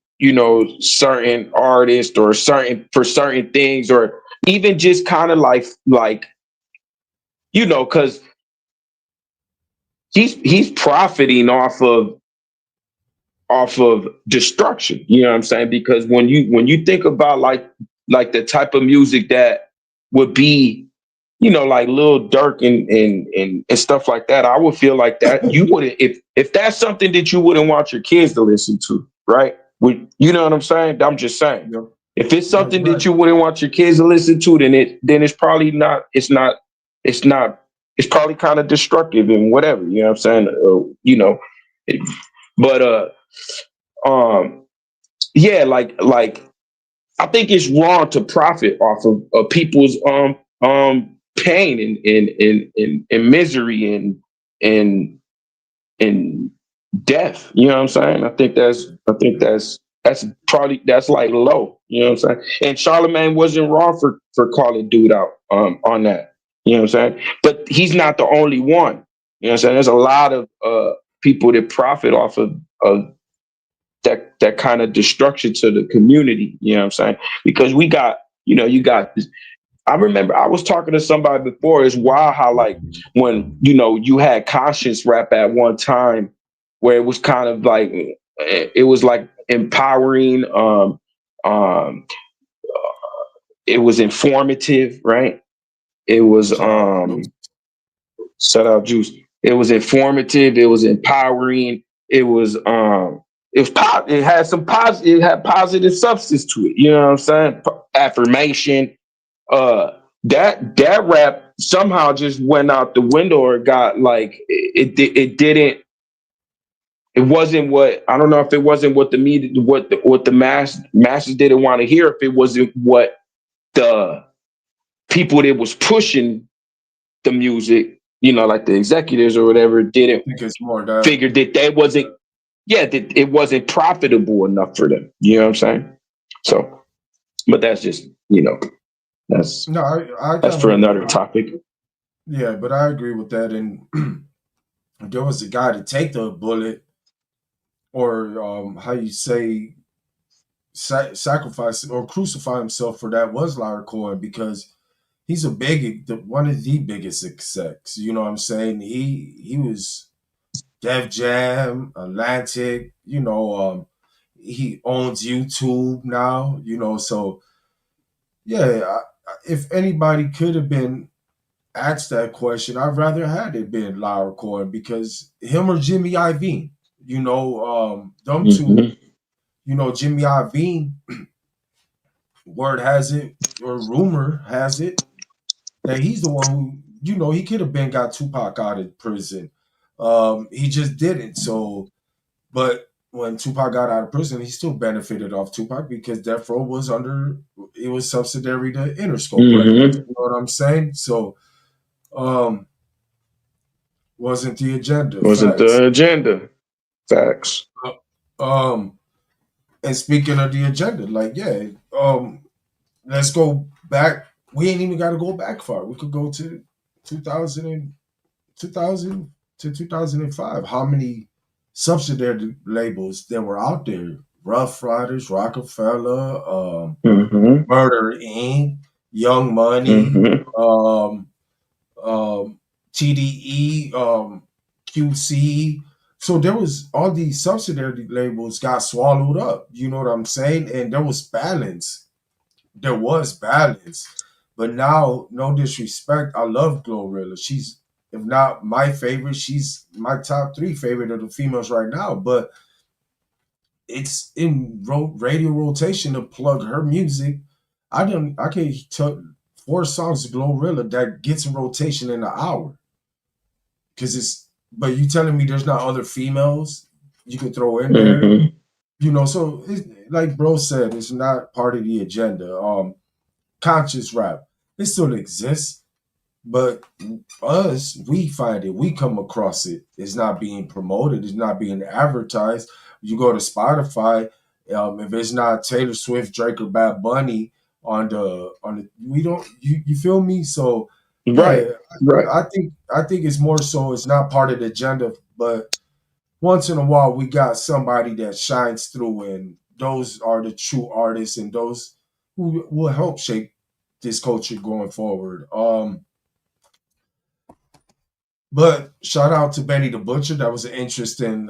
certain artists or certain for certain things or even just kind of like because he's profiting off of destruction. You know what I'm saying? Because when you think about like the type of music that would be like Lil Durk and stuff like that, I would feel like that you wouldn't if that's something that you wouldn't want your kids to listen to, right? You know what I'm saying? I'm just saying. Yep. If it's Yeah, you're something that right. you wouldn't want your kids to listen to, then it's probably not. It's not. It's probably kind of destructive and whatever. You know what I'm saying? It, but yeah, like I think it's wrong to profit off of people's pain and misery and death. You know what I'm saying? I think that's probably that's like low. You know what I'm saying? And Charlemagne wasn't wrong for calling dude out on that. You know what I'm saying? But he's not the only one. You know what I'm saying? There's a lot of people that profit off of that kind of destruction to the community. You know what I'm saying? Because we got, you got this. I remember I was talking to somebody before. It's wild how like when you had conscious rap at one time, where it was kind of like it was like empowering. Um, it was informative, right? It was Shout out to you. shut up, juice. It was informative. It was empowering. It had some positive. It had positive substance to it. You know what I'm saying? Affirmation. That rap somehow just went out the window or got like it didn't. It wasn't what I don't know if it wasn't what the media what the masses didn't want to hear. If it wasn't what the people that was pushing the music, like the executives or whatever, didn't I think it's more that. figure that they wasn't, yeah, that it wasn't profitable enough for them. You know what I'm saying? So, but that's just, that's No, I that's kind for of, another topic. yeah, but I agree with that. And there was a guy to take the bullet, or how you say, sacrifice or crucify himself for that was Larry Cohen, because he's one of the biggest execs. You know what I'm saying? He was Def Jam, Atlantic. He owns YouTube now. So yeah. If anybody could have been asked that question, I'd rather had it been Larry Cohen, because him or Jimmy Iovine. Them two. Mm-hmm. Jimmy Iovine. Word has it, or rumor has it, that he's the one who, he could have been got Tupac out of prison. He just didn't. So, but when Tupac got out of prison, he still benefited off Tupac because Death Row was under it was subsidiary to Interscope Records. Mm-hmm. You know what I'm saying? So um wasn't the agenda. Wasn't Facts. the agenda. Facts. Uh, Um and speaking of the agenda, like yeah, let's go back. We ain't even gotta go back far. We could go to 2000 2000 to 2005. How many subsidiary labels there were out there? Rough Riders, Rockefeller, Mm-hmm. Murder Inc., Young Money, Mm-hmm. um, TDE, QC. So there was all these subsidiary labels got swallowed up. You know what I'm saying? And there was balance. There was balance. But now, no disrespect, I love Glorilla. She's, if not my favorite, she's my top three favorite of the females right now. But it's in radio rotation to plug her music. I can tell four songs of Glorilla that gets in rotation in an hour. Cause it's but you telling me there's not other females you could throw in there, Mm-hmm. so it's, like bro said, it's not part of the agenda. Conscious rap, it still exists, but us, we find it, we come across it. It's not being promoted, it's not being advertised. You go to Spotify, if it's not Taylor Swift, Drake, or Bad Bunny on the we don't you feel me? So Right. yeah, Right. I think it's more so it's not part of the agenda, but once in a while we got somebody that shines through, and those are the true artists, and those who will help shape this culture going forward. But shout out to Benny the Butcher. That was an interesting.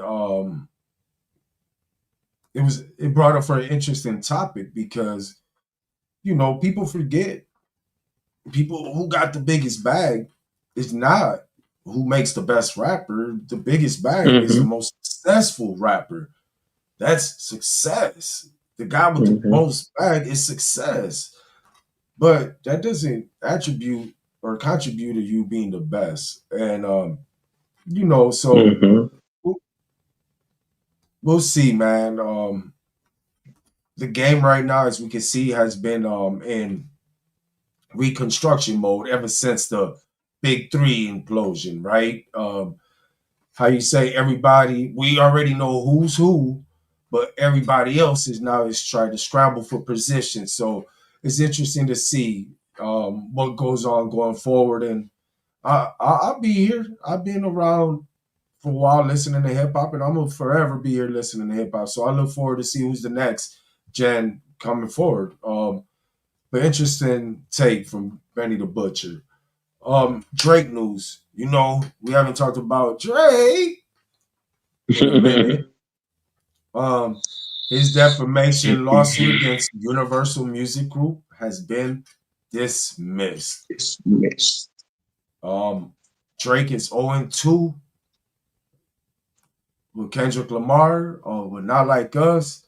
It brought up for an interesting topic because people forget, people who got the biggest bag is not who makes the best rapper. The biggest bag is the Mm-hmm. most successful rapper. That's success. The guy with the Mm-hmm. most bag is success. But that doesn't attribute or contribute to you being the best. And so Mm-hmm. we'll, we'll see, man. The game right now, as we can see, has been in reconstruction mode ever since the Big Three implosion, right? How you say everybody, we already know who's who, but everybody else is trying to scramble for position. So it's interesting to see what goes on going forward. And I'll be here. I've been around for a while listening to hip hop, and I'm gonna forever be here listening to hip hop. So I look forward to see who's the next gen coming forward. But interesting take from Benny the Butcher. Drake news. We haven't talked about Drake in a minute. Um, his defamation lawsuit against Universal Music Group has been dismissed. It's mixed. Um, Drake is 0-2 with Kendrick Lamar, with Not Like Us.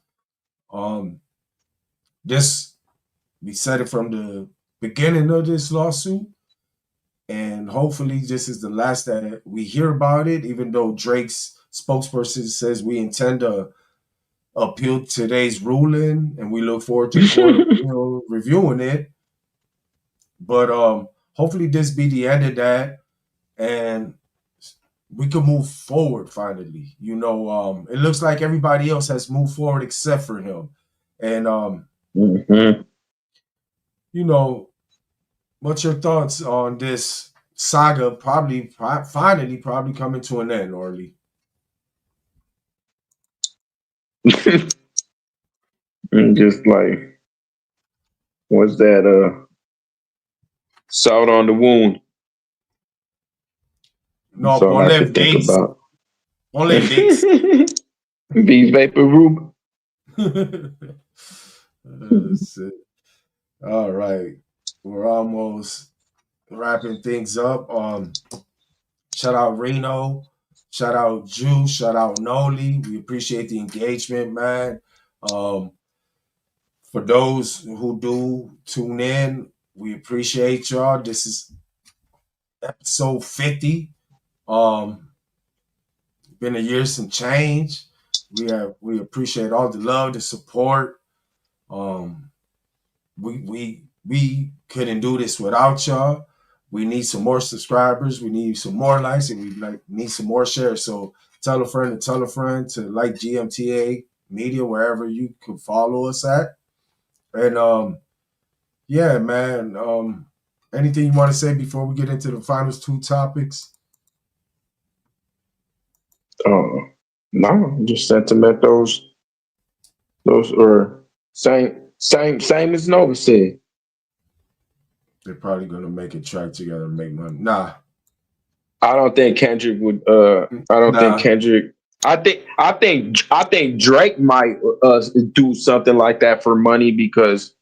Um, this we said it from the beginning of this lawsuit, and hopefully this is the last that we hear about it. Even though Drake's spokesperson says we intend to appeal today's ruling, and we look forward to the court of appeal reviewing it. But hopefully this be the end of that, and we can move forward finally. It looks like everybody else has moved forward except for him. And Mm-hmm. you know, what's your thoughts on this saga finally probably coming to an end, Orly? And just like, what's that? Salt on the wound. That's No, all I ponle could think Vicks. about. Ponle Vicks. Beef vapor rube. Shit. All right. We're almost wrapping things up. Shout out Reno. Shout out Jew. Shout out Noli. We appreciate the engagement, man. Um, for those who do tune in, we appreciate y'all. This is episode 50. Um, been a year some change. We appreciate all the love, the support. Um, we couldn't do this without y'all. We need some more subscribers. We need some more likes, and we need some more shares. So tell a friend to like GMTA Media wherever you can follow us at. And yeah, man. Anything you want to say before we get into the final two topics? Uh, no, just sentiment those are same as Nova said. They're probably gonna make a track together and make money. Nah, I don't think Kendrick would. I don't think nah. Kendrick. I think Drake might do something like that for money because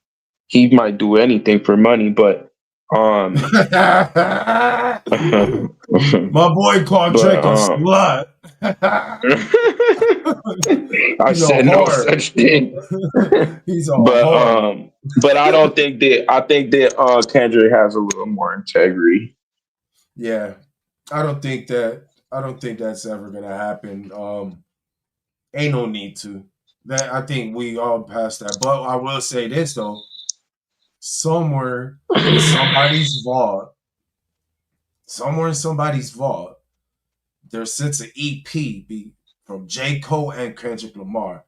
he might do anything for money. But My boy called but Drake a slut. I He's a said no whore. such thing. He's a but whore. but I don't think that I think that Kendrick has a little more integrity. Yeah, I don't think that's ever gonna happen. Ain't no need to. That I think we all passed that. But I will say this though: somewhere in somebody's vault, somewhere in somebody's vault, there sits an EP from J. Cole and Kendrick Lamar.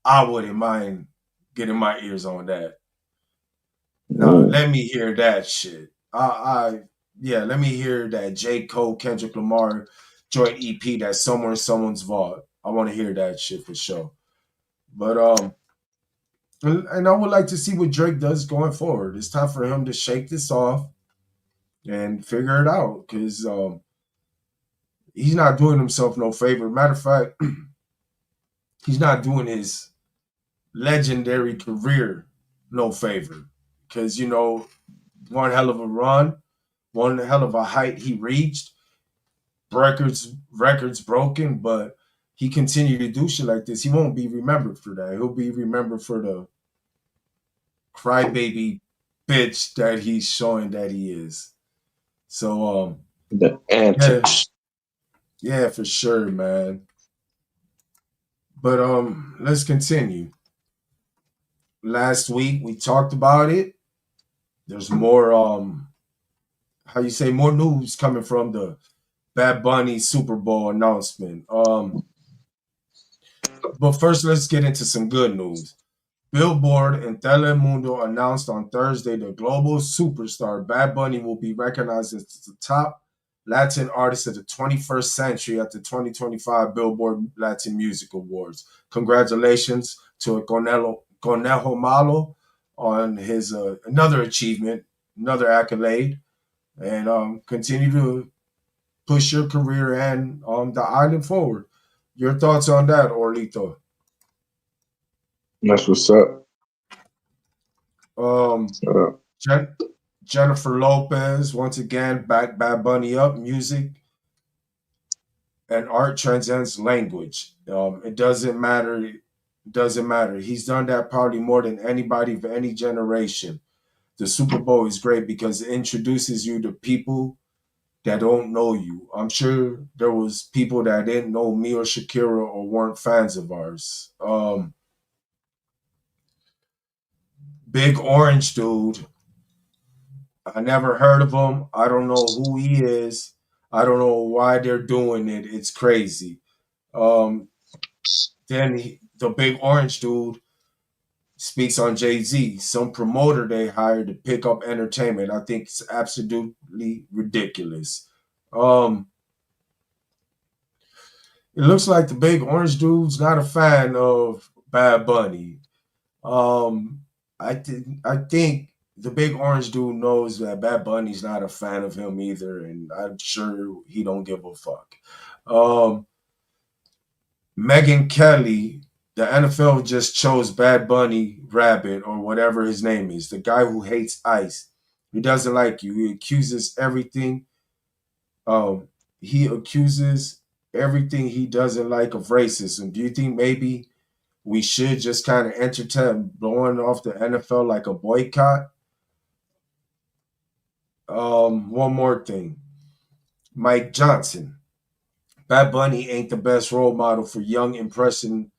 I wouldn't mind getting my ears on that. Nah, Mm, let me hear that shit. Yeah, let me hear that J. Cole, Kendrick Lamar joint EP that's somewhere in someone's vault. I want to hear that shit for sure. But and I would like to see what Drake does going forward. It's time for him to shake this off and figure it out because he's not doing himself no favor. Matter of fact, he's not doing his legendary career no favor because one hell of a run, one hell of a height he reached, records broken, but he continued to do shit like this. He won't be remembered for that. He'll be remembered for the crybaby bitch that he's showing that he is. So the yeah, antics. yeah, for sure, man. But let's continue. Last week we talked about it. There's more how you say more news coming from the Bad Bunny Super Bowl announcement. But first let's get into some good news. Billboard and Telemundo announced on Thursday the global superstar Bad Bunny will be recognized as the top Latin artist of the 21st century at the 2025 Billboard Latin Music Awards. Congratulations to Conejo Malo on his another achievement, another accolade, and continue to push your career and the island forward. Your thoughts on that, Orlito? That's what's up. Um, Uh, Jen- Jennifer Lopez once again back Bad Bunny up. Music and art transcends language. It doesn't matter. It doesn't matter. He's done that probably more than anybody of any generation. The Super Bowl is great because it introduces you to people that don't know you. I'm sure there was people that didn't know me or Shakira or weren't fans of ours. Big Orange dude. I never heard of him. I don't know who he is. I don't know why they're doing it. It's crazy. Um, the big orange dude speaks on Jay Z, some promoter they hired to pick up entertainment. I think it's absolutely ridiculous. Um, it looks like the big orange dude's not a fan of Bad Bunny. Um, I think the big orange dude knows that Bad Bunny's not a fan of him either, and I'm sure he don't give a fuck. Um, Megan Kelly, the NFL just chose Bad Bunny Rabbit or whatever his name is, the guy who hates ice. He doesn't like you. He accuses everything. Um, he accuses everything he doesn't like of racism. Do you think maybe we should just kind of entertain blowing off the NFL like a boycott? One more thing. Mike Johnson. Bad Bunny ain't the best role model for young impressionable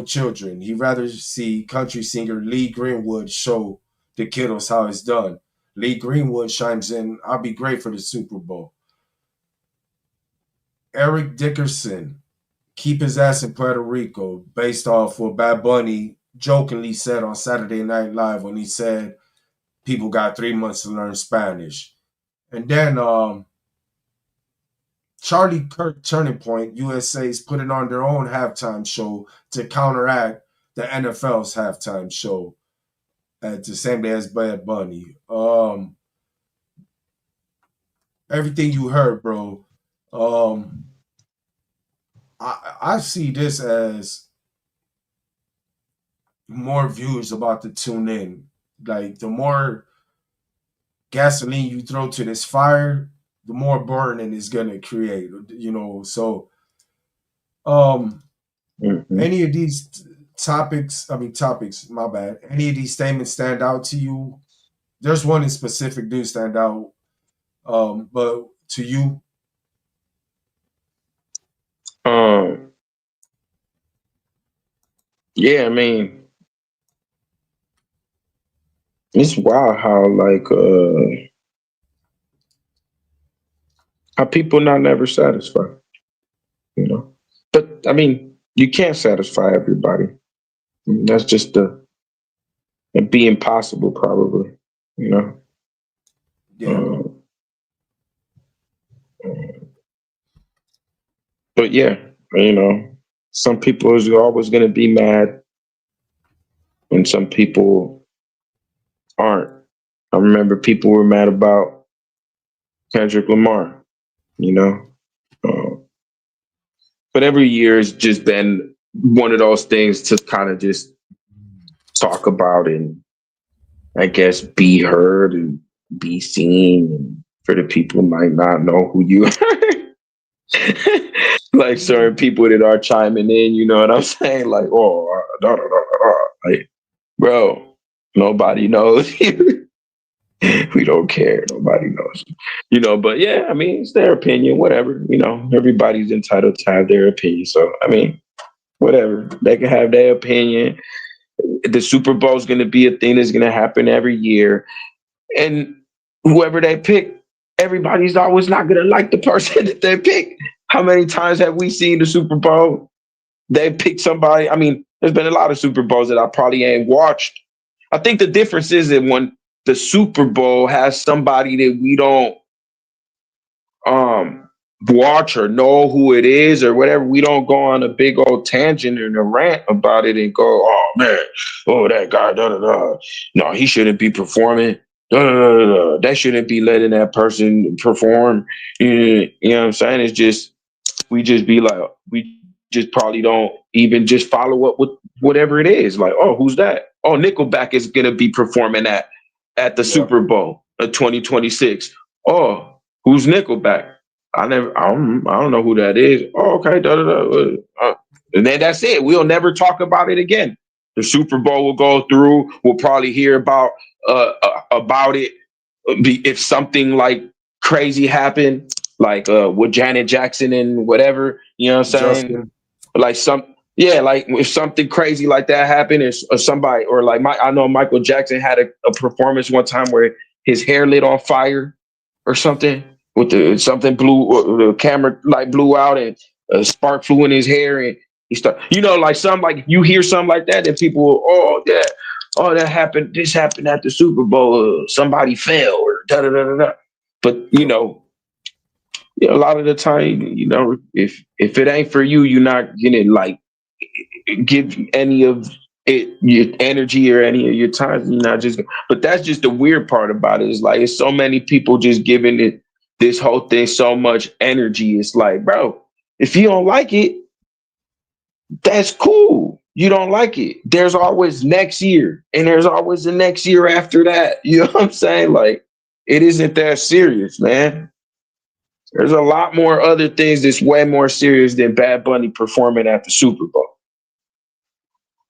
children. He'd rather see country singer Lee Greenwood show the kiddos how it's done. Lee Greenwood chimes in, I'll be great for the Super Bowl. Eric Dickerson, keep his ass in Puerto Rico, based off what Bad Bunny jokingly said on Saturday Night Live when he said people got 3 months to learn Spanish. And then Charlie Kirk Turning Point, USA's putting on their own halftime show to counteract the NFL's halftime show at the same day as Bad Bunny. Everything you heard, bro. Um, I see this as more viewers about to tune in. Like the more gasoline you throw to this fire, the more burning it's gonna create. So um, Mhm. any of these topics, my bad. Any of these statements stand out to you? There's one in specific do stand out. But to you, Um, yeah, I mean, it's wild how like how people not never satisfied, you know. But I mean, you can't satisfy everybody. I mean, that's just it'd be impossible, probably, you know. yeah, Um, but yeah, you know, some people is always going to be mad, and some people aren't. I remember people were mad about Kendrick Lamar, you know. Um, but every year has just been one of those things to kind of just talk about and I guess be heard and be seen. And for the people who might not know who you are, like certain people that are chiming in, you know what I'm saying? Like, oh, da, da, da, da. Like, bro, nobody knows you. We don't care. Nobody knows. You know, but yeah, I mean, it's their opinion, whatever. You know, everybody's entitled to have their opinion. So, I mean, whatever. They can have their opinion. The Super Bowl is going to be a thing that's going to happen every year. And whoever they pick, everybody's always not going to like the person that they pick. How many times have we seen the Super Bowl? They pick somebody. I mean, there's been a lot of Super Bowls that I probably ain't watched. I think the difference is that when the Super Bowl has somebody that we don't um watch or know who it is or whatever, we don't go on a big old tangent and a rant about it and go, oh man, oh that guy, da da da. No, he shouldn't be performing. Da, da, da, da, da. That shouldn't be letting that person perform. You know what I'm saying? It's just we just be like, we just probably don't even just follow up with whatever it is. Like, oh, who's that? Oh, Nickelback is gonna be performing at the yeah, Super Bowl of 2026. Oh, who's Nickelback? I don't know who that is. Oh, okay, da da da. And then that's it. We'll never talk about it again. The Super Bowl will go through. We'll probably hear about it if something like crazy happened, like with Janet Jackson and whatever. You know what I'm saying? Justin, Like yeah, like if something crazy like that happened, or somebody, or like I know Michael Jackson had a performance one time where his hair lit on fire or something with something blew, the camera light blew out and a spark flew in his hair and he started, like something like you hear something like that and people will, oh yeah, oh that happened, this happened at the Super Bowl, somebody fell or da da da da da. But yeah, a lot of the time, if it ain't for you, you're not gonna like give any of it your energy or any of your time. You're not just. But that's just the weird part about it. Is like it's so many people just giving it this whole thing so much energy. It's like, bro, if you don't like it, that's cool. You don't like it. There's always next year, and there's always the next year after that. You know what I'm saying? Like, it isn't that serious, man. There's a lot more other things that's way more serious than Bad Bunny performing at the Super Bowl.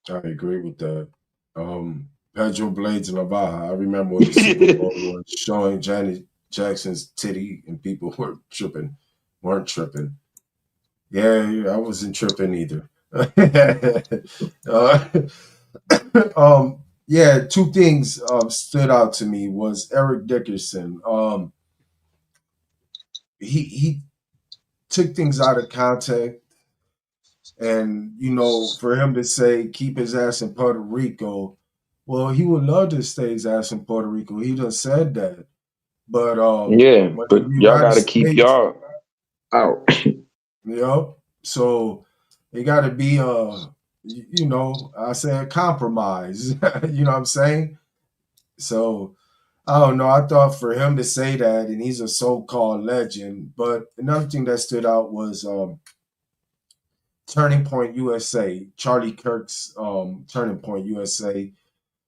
I agree with that. Pedro Blades Navaja. I remember when the Super Bowl was showing Janet Jackson's titty and people weren't tripping. Yeah, yeah, I wasn't tripping either. uh, yeah, two things stood out to me was Eric Dickerson. He took things out of context, and for him to say keep his ass in Puerto Rico, well, he would love to stay his ass in Puerto Rico. He just said that, but Yeah, when but in the y'all United got to keep States, y'all out. so it got to be I say a compromise. You know what I'm saying? So I don't know. I thought for him to say that, and he's a so-called legend. But another thing that stood out was Turning Point USA. Charlie Kirk's Turning Point USA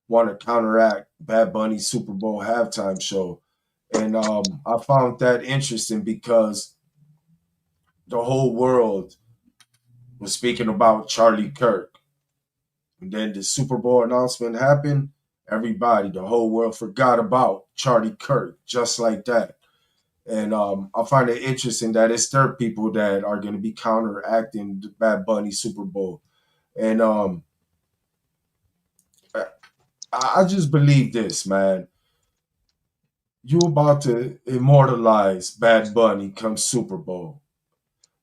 want to counteract Bad Bunny's Super Bowl halftime show, and I found that interesting because the whole world was speaking about Charlie Kirk. And then the Super Bowl announcement happened. Everybody, the whole world forgot about Charlie Kirk, just like that. And I find it interesting that it's their people that are going to be counteracting the Bad Bunny Super Bowl. And I, I just believe this, man. You about to immortalize Bad Bunny come Super Bowl.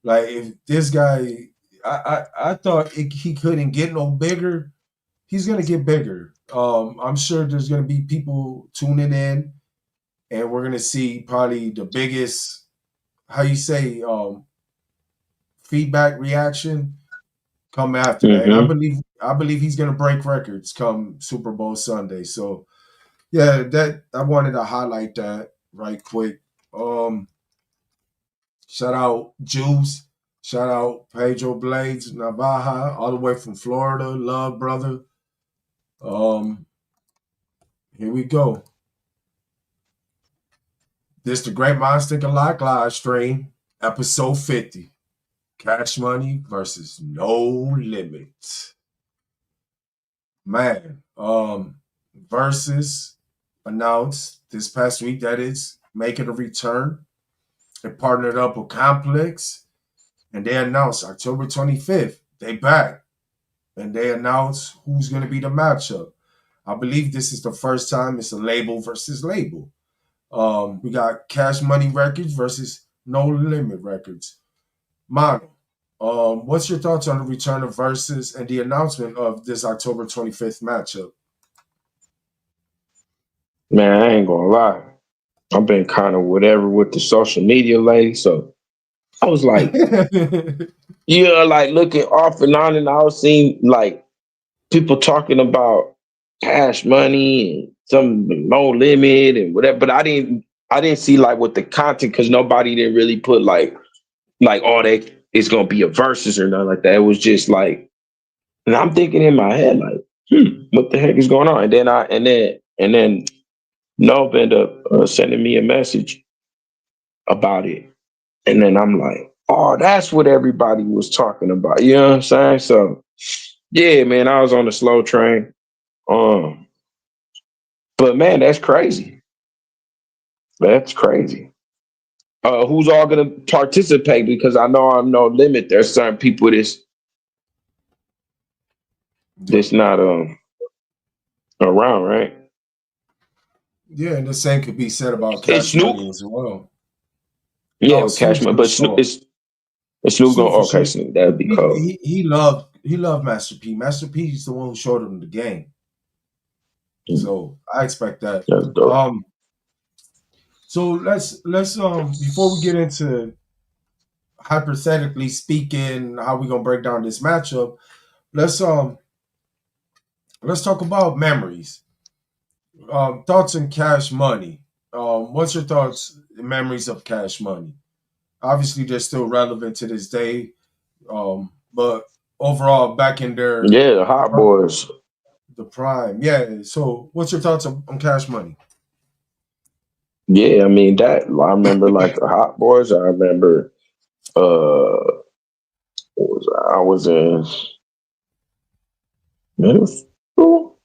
Like if this guy, I thought he couldn't get no bigger. He's gonna get bigger. I'm sure there's gonna be people tuning in, and we're gonna see probably the biggest, how you say, feedback reaction come after that. And Hmm. I believe he's gonna break records come Super Bowl Sunday. So yeah, that I wanted to highlight that right quick. Um, Shout out Juice. Shout out Pedro Blades Navaja, all the way from Florida. Love, brother. Um, Here we go. This the Great Minds Think Alike live stream, episode 50. Cash Money versus No Limit. Man, versus announced this past week that it's making a return. They partnered up with Complex, and they announced October 25th. They back, and they announced who's going to be the matchup. I believe this is the first time it's a label versus label. We got Cash Money Records versus No Limit Records. Mono, what's your thoughts on the return of Versus and the announcement of this October 25th matchup? Man, I ain't gonna lie. I've been kind of whatever with the social media lately, so I was like, yeah, like looking off and on, and I was seeing like people talking about cash money and some no limit and whatever, but I didn't see like what the content because nobody didn't really put like oh they it's gonna be a versus or nothing like that. It was just like, and I'm thinking in my head like, what the heck is going on? And then Nov ended up sending me a message about it. And then I'm like, oh, that's what everybody was talking about. You know what I'm saying? So yeah, man, I was on the slow train. Um, but man, that's crazy. That's crazy. Who's all gonna participate? Because I know I'm no limit. There's certain people Yeah, that's not around, right? yeah, and the same could be said about It's Cash Snoop. Money as well. Yeah, No, with Cash Snoop's Money, gonna but show Snoop up. it's Snoop going. Snoop for Okay, sure. Snoop that'd be cool. He loved Master P. Master P is the one who showed him the game. So I expect that. That's dope. Um, so let's before we get into hypothetically speaking how we gonna break down this matchup, let's um let's talk about memories. Thoughts on Cash Money. What's your thoughts, memories of Cash Money? Obviously, they're still relevant to this day. But overall, back in Yeah, the Hot Boys. the prime, yeah. So, what's your thoughts on Cash Money? Yeah, I mean that. I remember like the Hot Boys. I remember. What was I was in middle school.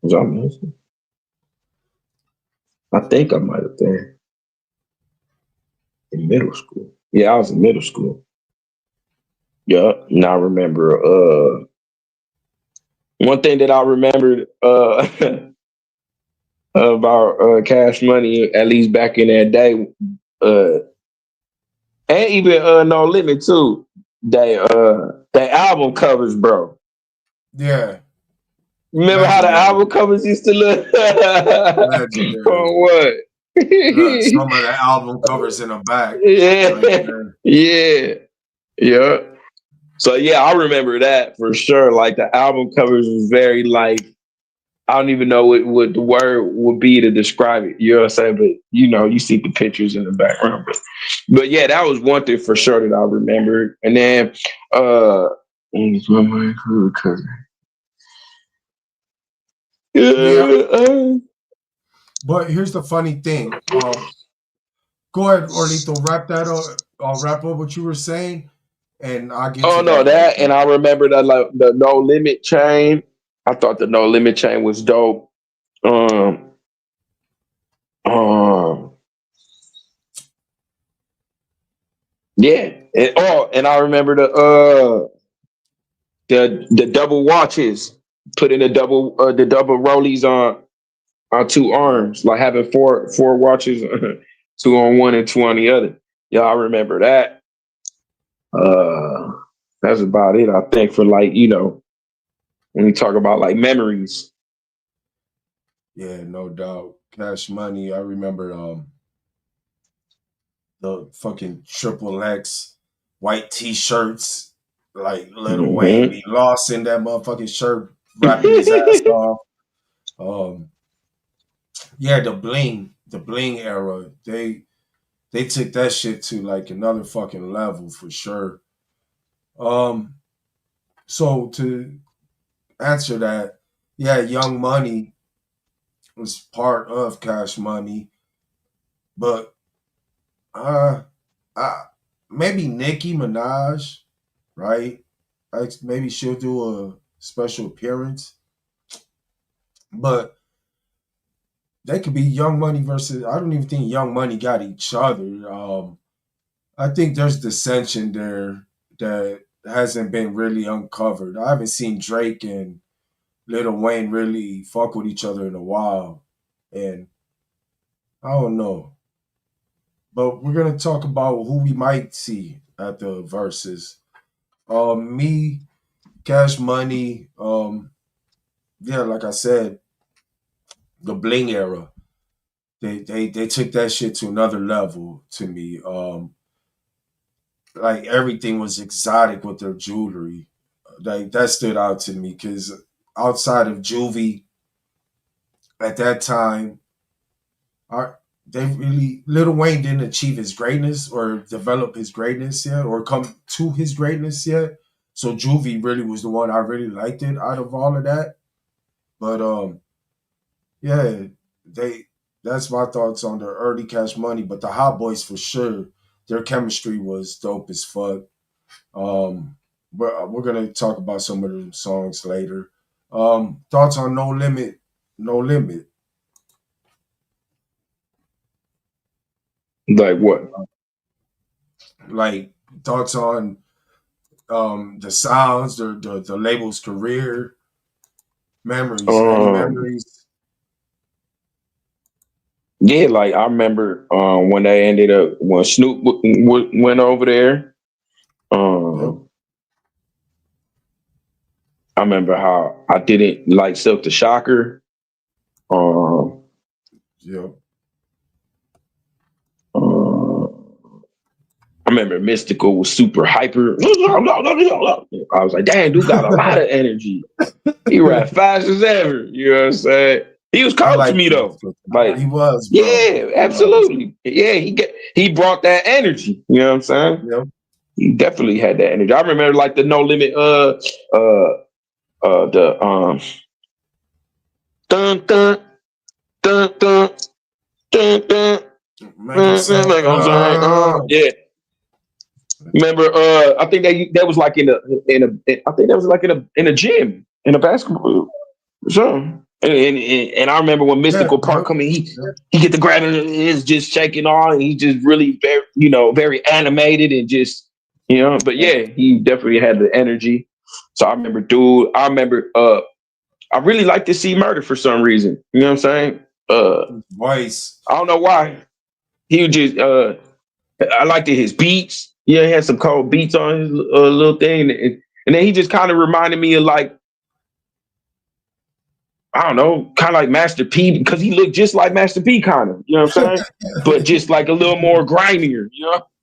Was I middle school? I think I might have been. in middle school. Yeah, I was in middle school. Yeah. Now I remember one thing that I remembered about Cash Money, at least back in that day, uh and even No Limit too. They album covers, bro. Yeah, Remember how the legendary, album covers used to look? legendary. On what? Some of the album covers in the back, right Yeah, there. yeah, yeah. So yeah, I remember that for sure. Like the album covers was very like I don't even know what the word would be to describe it. You know what I'm saying? But you know, you see the pictures in the background. But yeah, that was one thing for sure that I remembered. And then cousin. Yeah, Yeah, but here's the funny thing. Go ahead, Orlito, wrap that up. I'll wrap up what you were saying, and I'll get oh to no, that right that and there. I remember that like the No Limit chain. I thought the No Limit chain was dope. Um, um, yeah. And I remember the double watches, putting the double rollies on two Yeah, arms, like having four watches, two on one and two on the other. Yeah, I remember that. Uh, that's about it. I think for like when we talk about like memories. yeah, no doubt. Cash Money. I remember the fucking triple X white t-shirts, like Lil Wayne Hmm. be lost in that motherfucking shirt, rapping his ass off. Um, yeah, the bling era. They took that shit to like another fucking level for sure. Um, so to answer that, yeah, Young Money was part of Cash Money, but uh, I, maybe Nicki Minaj, right? Maybe she'll do a special appearance, but they could be Young Money versus. I don't even think Young Money got each other. I think there's dissension there that hasn't been really uncovered. I haven't seen Drake and Lil Wayne really fuck with each other in a while, and I don't know. But we're gonna talk about who we might see at the verses. Me, Cash Money. Yeah, like I said, the bling era. They took that shit to another level to me. Like everything was exotic with their jewelry. Like that stood out to me because outside of Juvie at that time, our they really Little Wayne didn't achieve his greatness or develop his greatness yet or come to his greatness yet. So Juvie really was the one I really liked it out of all of that. But yeah, they that's my thoughts on the early Cash Money. But the Hot Boys for sure, their chemistry was dope as fuck. We're gonna talk about some of the songs later. Thoughts on No Limit, No Limit. Like what? Like thoughts on the sounds, the label's career, memories, any Um, memories. yeah, like I remember when they ended up when Snoop went over there. Yep, Um, I remember how I didn't like Silk the Shocker. Um, yep. uh, I remember Mystical was super hyper. I was like, damn, dude got a lot of energy. He rap fast as ever. You know what I'm saying? He was I cold to like me though. he Like, was, bro. yeah, He was. absolutely. Yeah, he brought that energy. You know what I'm saying? Yep. He definitely had that energy. I remember like the No Limit the dun dun dun dun dun dun. Make him say, Like I'm saying, yeah. Remember, I think that was like in a I think that was like in a gym in a basketball. Something. And I remember when Yeah, Mystical yep, Park come in, yep. he get the grabbing his just shaking on, and he just really very very animated and just But yeah, he definitely had the energy. So I remember, dude. I remember. I really like to see Murder for some reason. You know what I'm saying? His voice. I don't know why. He was just. I liked his beats. Yeah, he had some cold beats on his little thing, and then he just kind of reminded me of like I don't know, kind of like Master P because he looked just like Master P, kind of. You know what I'm saying? But just like a little more grimier.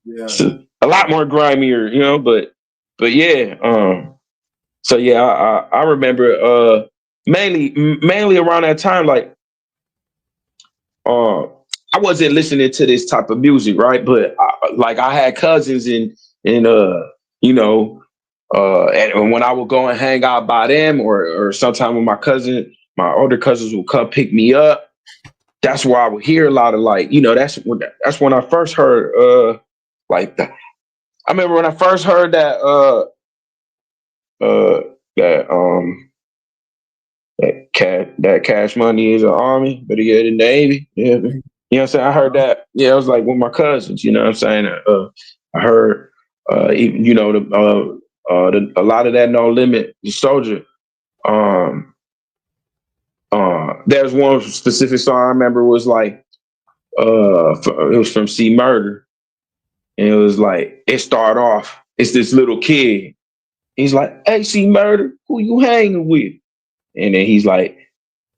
Yeah. So, a lot more grimier. But yeah. So yeah, I remember mainly around that time, like uh, I wasn't listening to this type of music, right? But like I had cousins and you know and when I would go and hang out by them, or sometime when my older cousins would come pick me up, that's where I would hear a lot of like that's when I first heard like I remember when I first heard uh that that cash money is an army, but he had a navy. Yeah. You know what I'm saying? I heard that. Yeah, it was like with my cousins, you know what I'm saying? I heard a lot of that No Limit, the Soldier. Um there's one specific song I remember was like it was from C Murder. And it was like it started off, it's this little kid. He's like, "Hey, C Murder, who you hanging with?" And then he's like,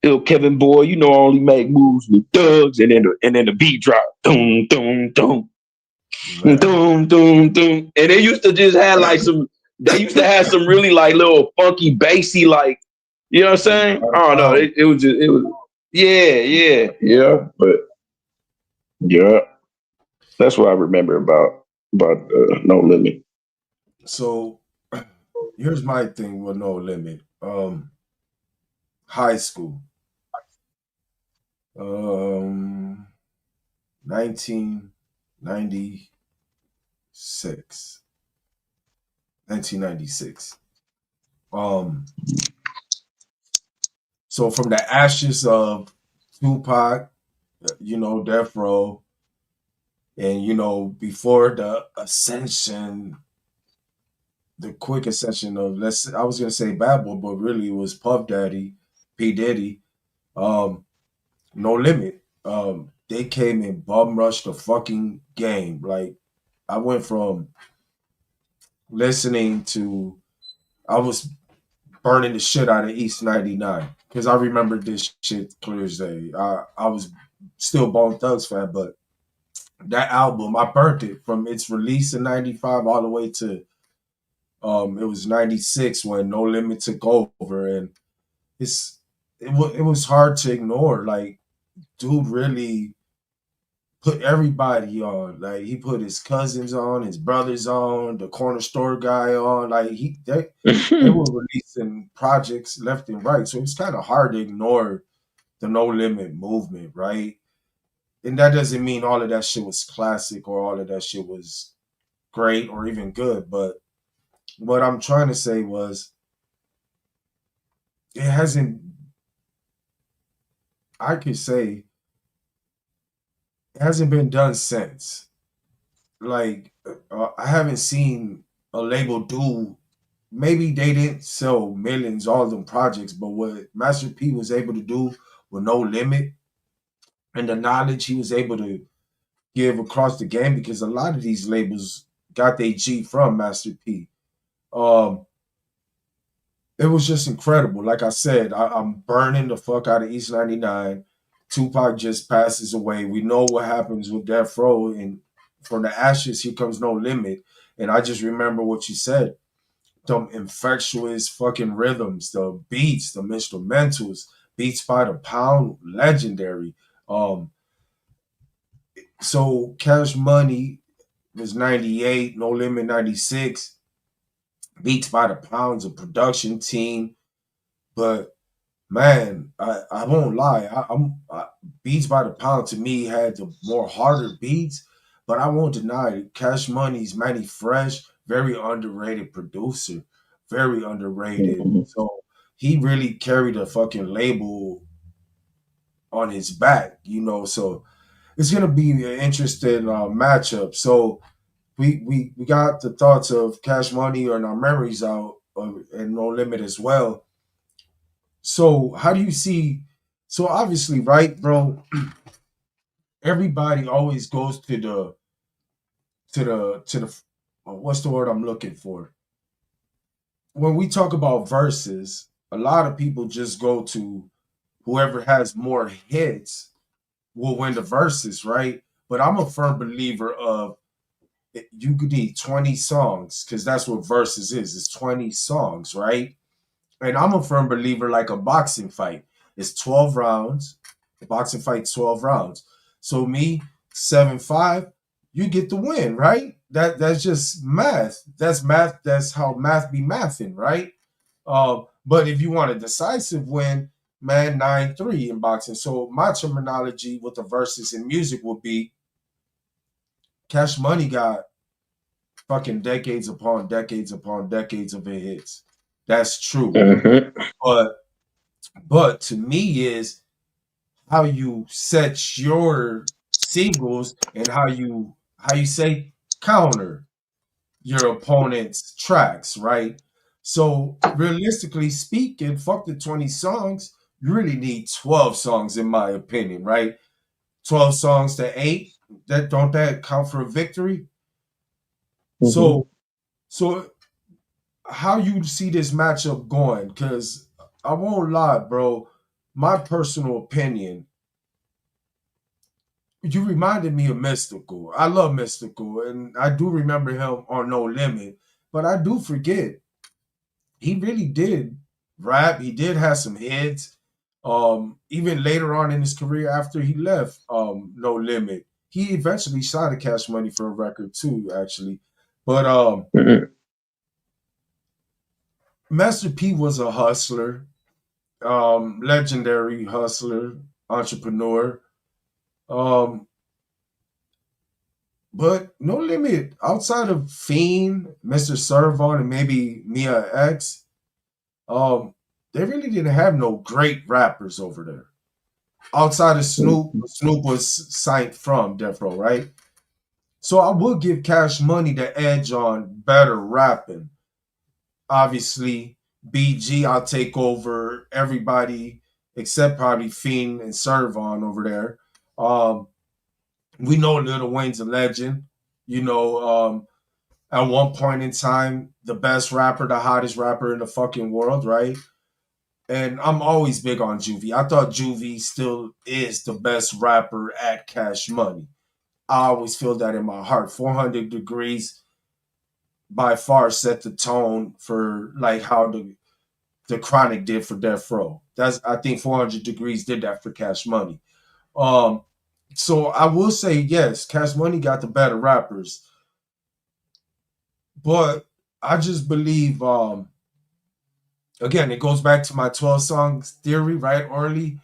"Ill Kevin boy, I only make moves with thugs." And then the beat drop, doom doom doom Man. doom doom doom. And they used to just have like some. They used to have some really like little funky bassy like, you know what I'm saying? I don't know. It was just it was yeah. But yeah, that's what I remember about No Limit. So here's my thing with No Limit. High school. Um 1996. 1996. Um so from the ashes of Tupac, Death Row, and before the ascension, the quick ascension of, I was gonna say Bad Boy, but really it was Puff Daddy, P Diddy, um, No Limit. They came and bum rushed the fucking game. Like I went from listening to, I was burning the shit out of East 99 because I remember this shit clear as day. I was still Bone Thugs fan, but that album I burnt it from its release in 95 all the way to it was 96 when No Limit took over, and it's it was hard to ignore. Like, dude really put everybody on. Like, he put his cousins on, his brothers on, the corner store guy on. Like, they were releasing projects left and right, so it's kind of hard to ignore the No Limit movement, right? And that doesn't mean all of that shit was classic or all of that shit was great or even good, but what I'm trying to say was it hasn't, I could say it hasn't been done since. Like, I haven't seen a label do. Maybe they didn't sell millions, all of them projects, but what Master P was able to do with No Limit and the knowledge he was able to give across the game, because a lot of these labels got their G from Master P. Um, it was just incredible. Like I said, I'm burning the fuck out of East 99. Tupac just passes away. We know what happens with Death Row, and from the ashes, here comes No Limit. And I just remember what you said. Them infectious fucking rhythms, the beats, the instrumentals, beats by the pound, legendary. Um, so Cash Money was 98, No Limit 96, beats by the pounds, a production team. But man, I won't lie. Beats by the Pound to me had the more harder beats, but I won't deny it. Cash Money's Manny Fresh, very underrated producer, very underrated. So he really carried a fucking label on his back, you know. So it's gonna be an interesting matchup. So we got the thoughts of Cash Money and our memories out and No Limit as well. So how do you see? So obviously, right, bro? Everybody always goes to the what's the word I'm looking for? When we talk about verses, a lot of people just go to whoever has more hits will win the verses, right? But I'm a firm believer of you could need 20 songs because that's what verses is. It's 20 songs, right? And I'm a firm believer like a boxing fight. It's 12 rounds. A boxing fight, 12 rounds. So me, 7-5, you get the win, right? That's just math. That's math. That's how math be mathing, right? But if you want a decisive win, man, 9-3 in boxing. So my terminology with the verses in music would be Cash Money got fucking decades upon decades upon decades of hits. That's true. Mm-hmm. But but to me is how you set your singles and how you say counter your opponent's tracks, right? So realistically speaking, fuck the 20 songs. You really need 12 songs in my opinion, right? 12 songs to 8. That count for a victory? Mm-hmm. So so how you see this matchup going? Cause I won't lie, bro. My personal opinion, you reminded me of Mystical. I love Mystical, and I do remember him on No Limit, but I do forget he really did rap. He did have some hits. Even later on in his career, after he left No Limit, he eventually shot a Cash Money for a record too, actually. But Mm-hmm. Master P was a hustler, legendary hustler, entrepreneur. Um, But No Limit, outside of Fiend, Mr. Servon, and maybe Mia X, um, they really didn't have no great rappers over there. Outside of Snoop, Snoop was signed from Death Row, right? So I will give Cash Money the edge on better rapping. Obviously, BG, I'll take over everybody except probably Fiend and Servon over there. We know Lil Wayne's a legend. You know, at one point in time, the best rapper, the hottest rapper in the fucking world, right? And I'm always big on Juvie. I thought Juvie still is the best rapper at Cash Money. I always feel that in my heart. 400 Degrees by far set the tone for like how the Chronic did for Death Row. That's I think 400 Degrees did that for Cash Money. Um, so I will say yes, Cash Money got the better rappers, but I just believe again, it goes back to my 12 songs theory, right? Early.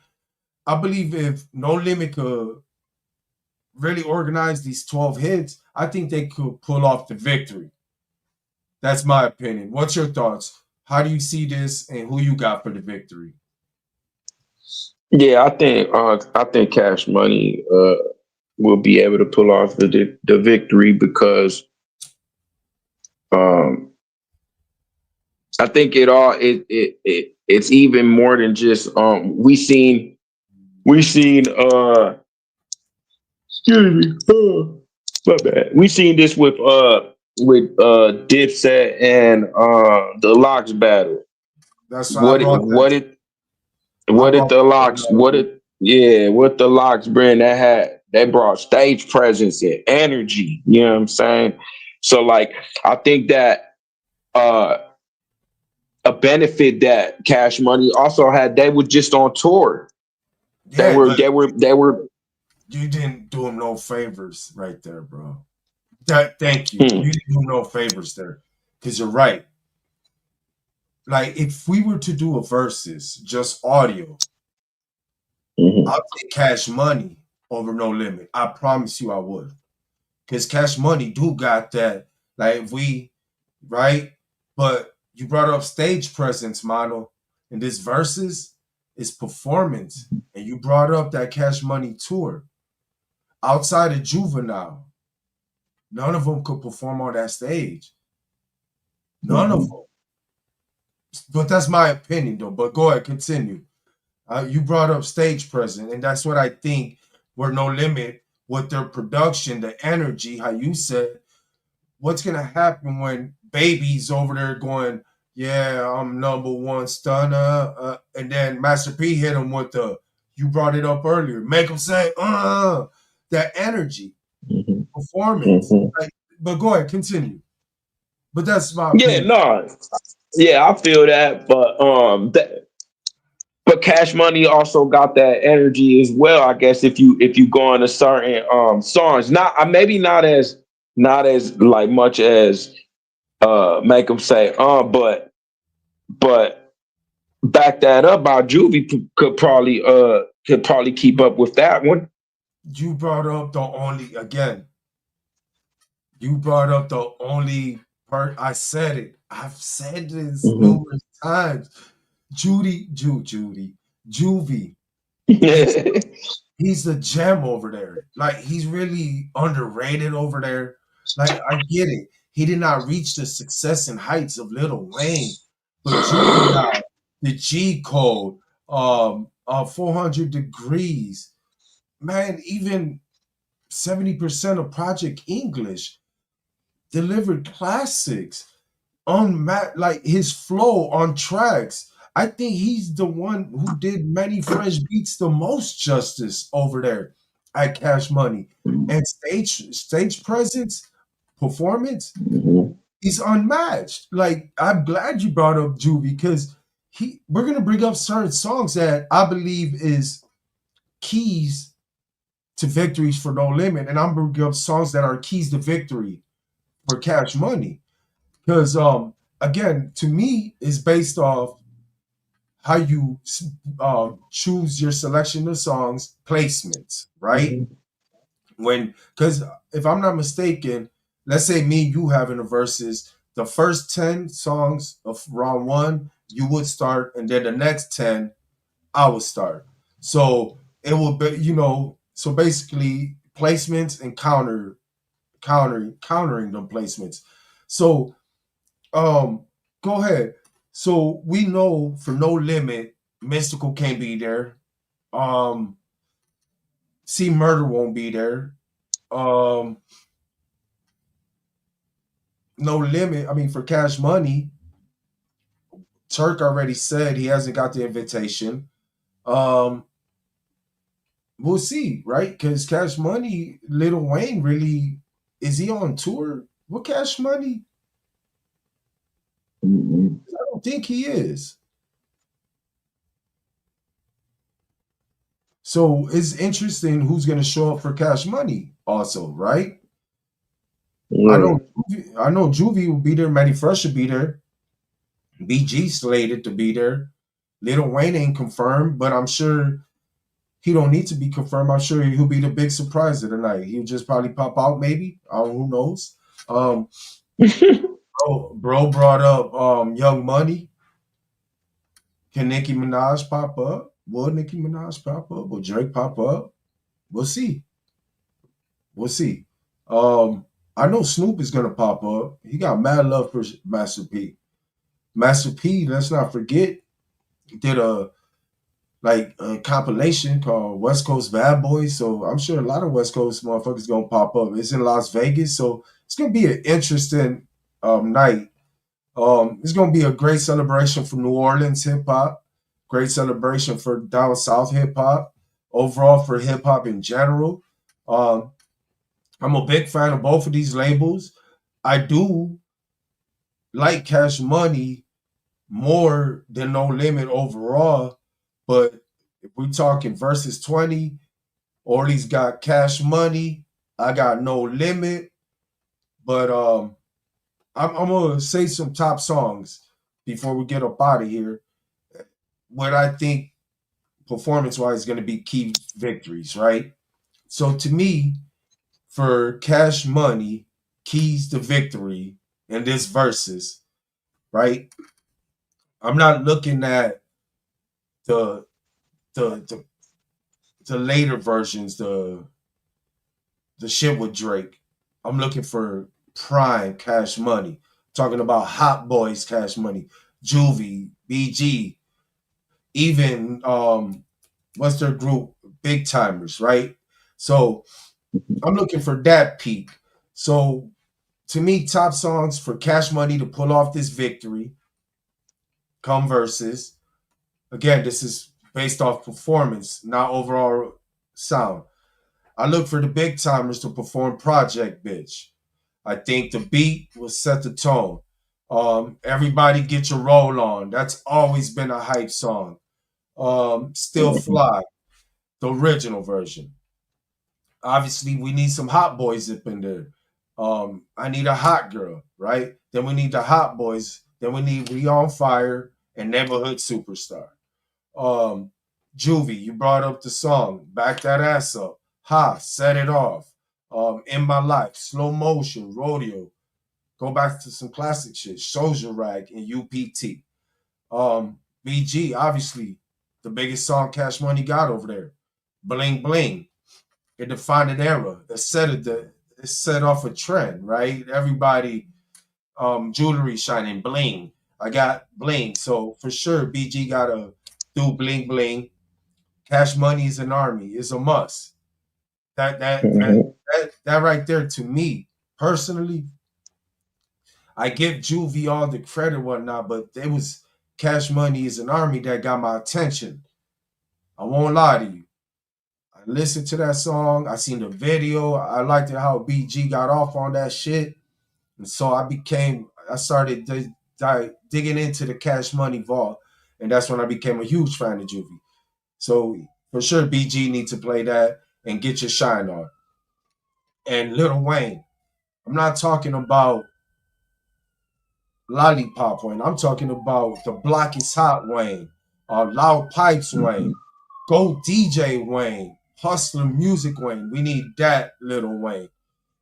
I believe if No Limit could really organize these 12 hits, I think they could pull off the victory. That's my opinion. What's your thoughts? How do you see this and who you got for the victory? Yeah, I think Cash Money will be able to pull off the victory because um I think it's even more than just we seen excuse me, my bad. We seen this with Dipset and the Locks battle. That's why I What it brought that. what it I what did brought the that Locks what analogy. did yeah, what the Locks bring that had they brought stage presence and energy, you know what I'm saying? So like I think that uh a benefit that Cash Money also had, they were just on tour. They Yeah, were but they were they were you didn't do him no favors right there, bro. Thank you. hmm, You didn't do no favors there. Because you're right. Like, if we were to do a versus, just audio, mhm. I'll take Cash Money over No Limit. I promise you I would. Because Cash Money do got that. Like, if we, right? But you brought up stage presence, Mono, in this versus. is performance. And you brought up that Cash Money tour. Outside of Juvenile, none of them could perform on that stage. None of Mhm. them. But that's my opinion, though. But go ahead, continue. You brought up stage presence, and that's what I think were No Limit with their production, the energy, how you said, what's gonna happen when Baby's over there going, yeah, I'm number one stunner, and then Master P hit him with the, you brought it up earlier, make him say, that energy, Mhm. performance. Mhm. Like, but go ahead, continue. But that's my Yeah, opinion. no, yeah, I feel that, but Cash Money also got that energy as well. I guess if you go on a certain songs, not maybe not as like much as make them say but back that up by Juvie could probably keep up with that one. You brought up the only, again, you brought up the only part. I said it. I've said this Mhm. numerous times. Judy, Juvie. He's he's the gem over there. Like he's really underrated over there. Like I get it. He did not reach the success and heights of Lil Wayne, but Juvenile, the G Code, 400 Degrees, man, even 70% of Project English delivered classics, unmatched, like his flow on tracks. I think he's the one who did many fresh beats the most justice over there at Cash Money. And stage presence, performance, Mhm. he's unmatched. Like I'm glad you brought up Juvie because we're gonna bring up certain songs that I believe is keys to victories for No Limit, and I'm bringing up songs that are keys to victory for Cash Money. Because again, to me, is based off how you choose your selection of songs, placements, right? Mhm. When because if I'm not mistaken, let's say me and you having a versus, the first 10 songs of round one, you would start, and then the next 10, I would start. So it will be, so basically placements and countering them placements. So go ahead. So we know for No Limit, Mystical can't be there. Um, See Murder won't be there. Um, No Limit. I mean, for Cash Money, Turk already said he hasn't got the invitation. Um, we'll see, right? Because Cash Money, Little Wayne, really is he on tour with Cash Money? Mhm. I don't think he is. So it's interesting who's going to show up for Cash Money, also, right? I Yeah. know, I know Juvie will be there. Manny Fresh will be there. BG slated to be there. Little Wayne ain't confirmed, but I'm sure he don't need to be confirmed. I'm sure he'll be the big surprise of the night. He'll just probably pop out, maybe. Who knows? Um, bro brought up Young Money. Can Nicki Minaj pop up? Will Nicki Minaj pop up? Will Drake pop up? We'll see. We'll see. I know Snoop is gonna pop up. He got mad love for Master P. Master P, let's not forget, did a compilation called West Coast Bad Boys. So I'm sure a lot of West Coast motherfuckers gonna pop up. It's in Las Vegas, so it's gonna be an interesting night. It's gonna be a great celebration for New Orleans hip hop, great celebration for down south hip hop, overall for hip hop in general. Um, I'm a big fan of both of these labels. I do like Cash Money more than No Limit overall, but if we talking versus 20, Orly's got Cash Money, I got No Limit, but I'm gonna say some top songs before we get up out of here. What I think performance wise is gonna be key victories, right? So to me, for Cash Money, keys to victory in this versus, right? I'm not looking at the the the, the later versions, the shit with Drake. I'm looking for prime Cash Money. Talking about Hot Boys Cash Money, Juvie, BG, even what's their group? Big Timers, right? So I'm looking for that peak. So to me, top songs for Cash Money to pull off this victory come versus. Again, this is based off performance, not overall sound. I look for the big timers to perform Project Bitch. I think the beat will set the tone. Everybody get your roll on. That's always been a hype song. Still Mhm. Fly, the original version. Obviously, we need some hot boys up in there. I need a hot girl, right? Then we need the hot boys. Then we need We On Fire and Neighborhood Superstar. Um, Juvie, you brought up the song, Back That Ass Up. Ha, Set It Off. In My Life, Slow Motion, Rodeo. Go back to some classic shit, Soldier Rag and UPT. BG, obviously, the biggest song Cash Money got over there. Bling Bling. It defined an era. It set off a trend, right? Everybody, jewelry shining, bling. I got bling. So for sure, BG gotta do bling bling. Cash Money is an army. It's a must. That that that Mhm. that right there to me personally, I give Juvie all the credit, whatnot, but it was Cash Money is an army that got my attention. I won't lie to you. I listened to that song. I seen the video. I liked it how BG got off on that shit, and so I started digging into the Cash Money vault, and that's when I became a huge fan of Juvie. So for sure, BG needs to play that and get your shine on. And Lil Wayne, I'm not talking about Lollipop Wayne. I'm talking about the Block is Hot Wayne, Loud Pipes Wayne, Mhm. Go DJ Wayne, Hustler Music Wayne. We need that Little Wayne.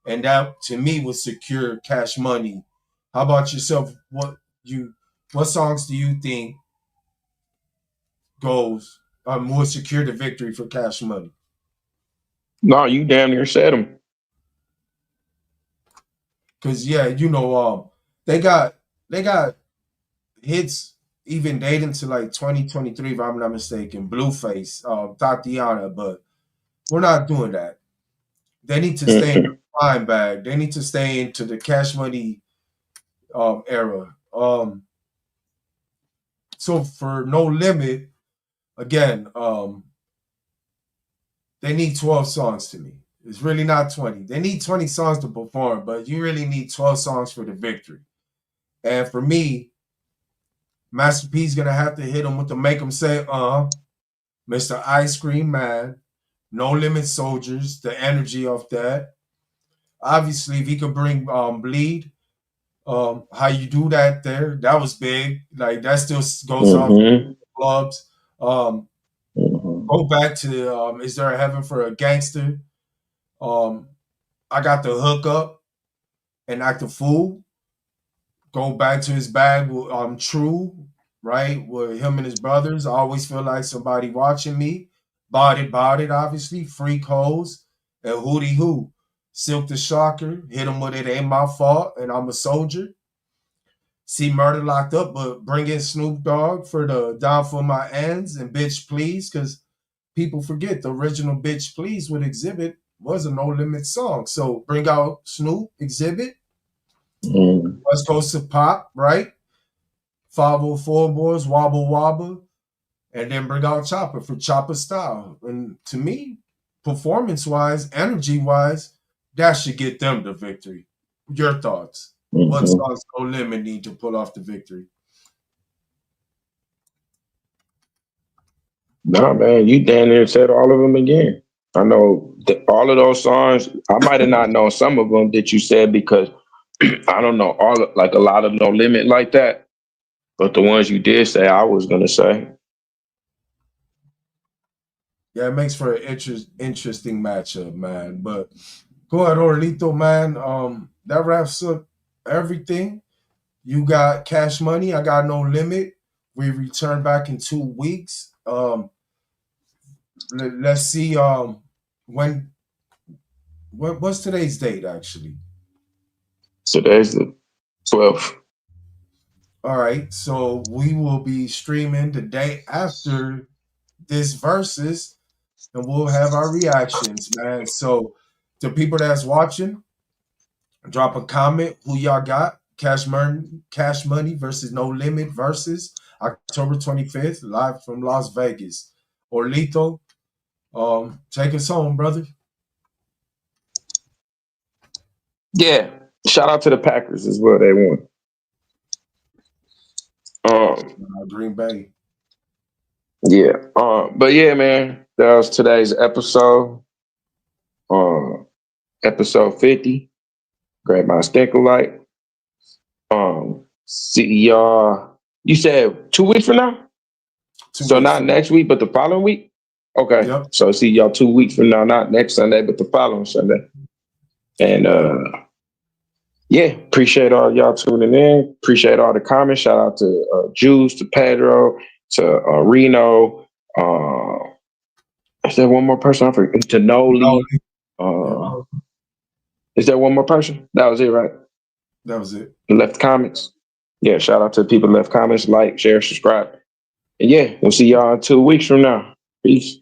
And that to me would secure Cash Money. How about yourself? What songs do you think goes will secure the victory for Cash Money? No, you damn near said them. Because yeah, they got they got hits even dating to like 2023, if I'm not mistaken. Blueface, Tatiana, but we're not doing that. They need to stay in the Mhm. prime bag. They need to stay into the Cash Money era. So for No Limit, again, they need 12 songs to me. It's really not 20. They need 20 songs to perform, but you really need 12 songs for the victory. And for me, Master P's gonna have to hit them with the make them say, Mr. Ice Cream Man, No Limit Soldiers, the energy of that. Obviously, if he could bring Bleed, how you do that there, that was big. Like that still goes off Mhm. clubs. Um, Mhm. go back to Is There a Heaven for a Gangster? Um, I got the hook up and act a fool. Go back to his bag with True, right? With him and his brothers. I always feel like somebody watching me. Bought it, obviously. Freak hoes and Hootie Hoo. Silk the Shocker, hit him with it, ain't my fault, and I'm a soldier. See Murder locked up, but bring in Snoop Dogg for the Down for My Ends and Bitch Please, because people forget the original Bitch Please with Exhibit was a No Limit song. So bring out Snoop, Exhibit, Mhm. West Coast of Pop, right? 504 Boys, Wobble Wobble, and then bring out Chopper for Chopper Style. And to me, performance wise, energy wise, that should get them the victory. Your thoughts? What Mhm. songs No Limit need to pull off the victory? Nah, man, you damn near said all of them again. I know all of those songs. I might have not known some of them that you said because I don't know like a lot of No Limit like that. But the ones you did say, I was gonna say. Yeah, it makes for an interesting matchup, man. But go ahead, Orlito, man. That wraps up everything. You got Cash Money. I got No Limit. We return back in 2 weeks. let's see. When what's today's date actually? Today's the 12th. All right, so we will be streaming the day after this versus, and we'll have our reactions, man. So, the people that's watching, drop a comment who y'all got. Cash Money versus No Limit versus October 25th, live from Las Vegas. Orlito, take us home, brother. Yeah. Shout out to the Packers as well. They won. Green Bay. Yeah. But yeah, man, that was today's episode. Episode 50. Great Minds Think Alike. See y'all. You said 2 weeks from now? 2 weeks So not from now. next week, but the following week? Okay. Yep. So see y'all 2 weeks from now, not next Sunday, but the following Sunday. And yeah, appreciate all y'all tuning in. Appreciate all the comments. Shout out to Juice, to Pedro, to Reno. Is there one more person? I forget. To No, Noli. yep. Is there one more person? That was it, right? That was it. Left comments. Yeah, shout out to the people who left comments, like, share, subscribe. And yeah, we'll see y'all in 2 weeks from now. Peace.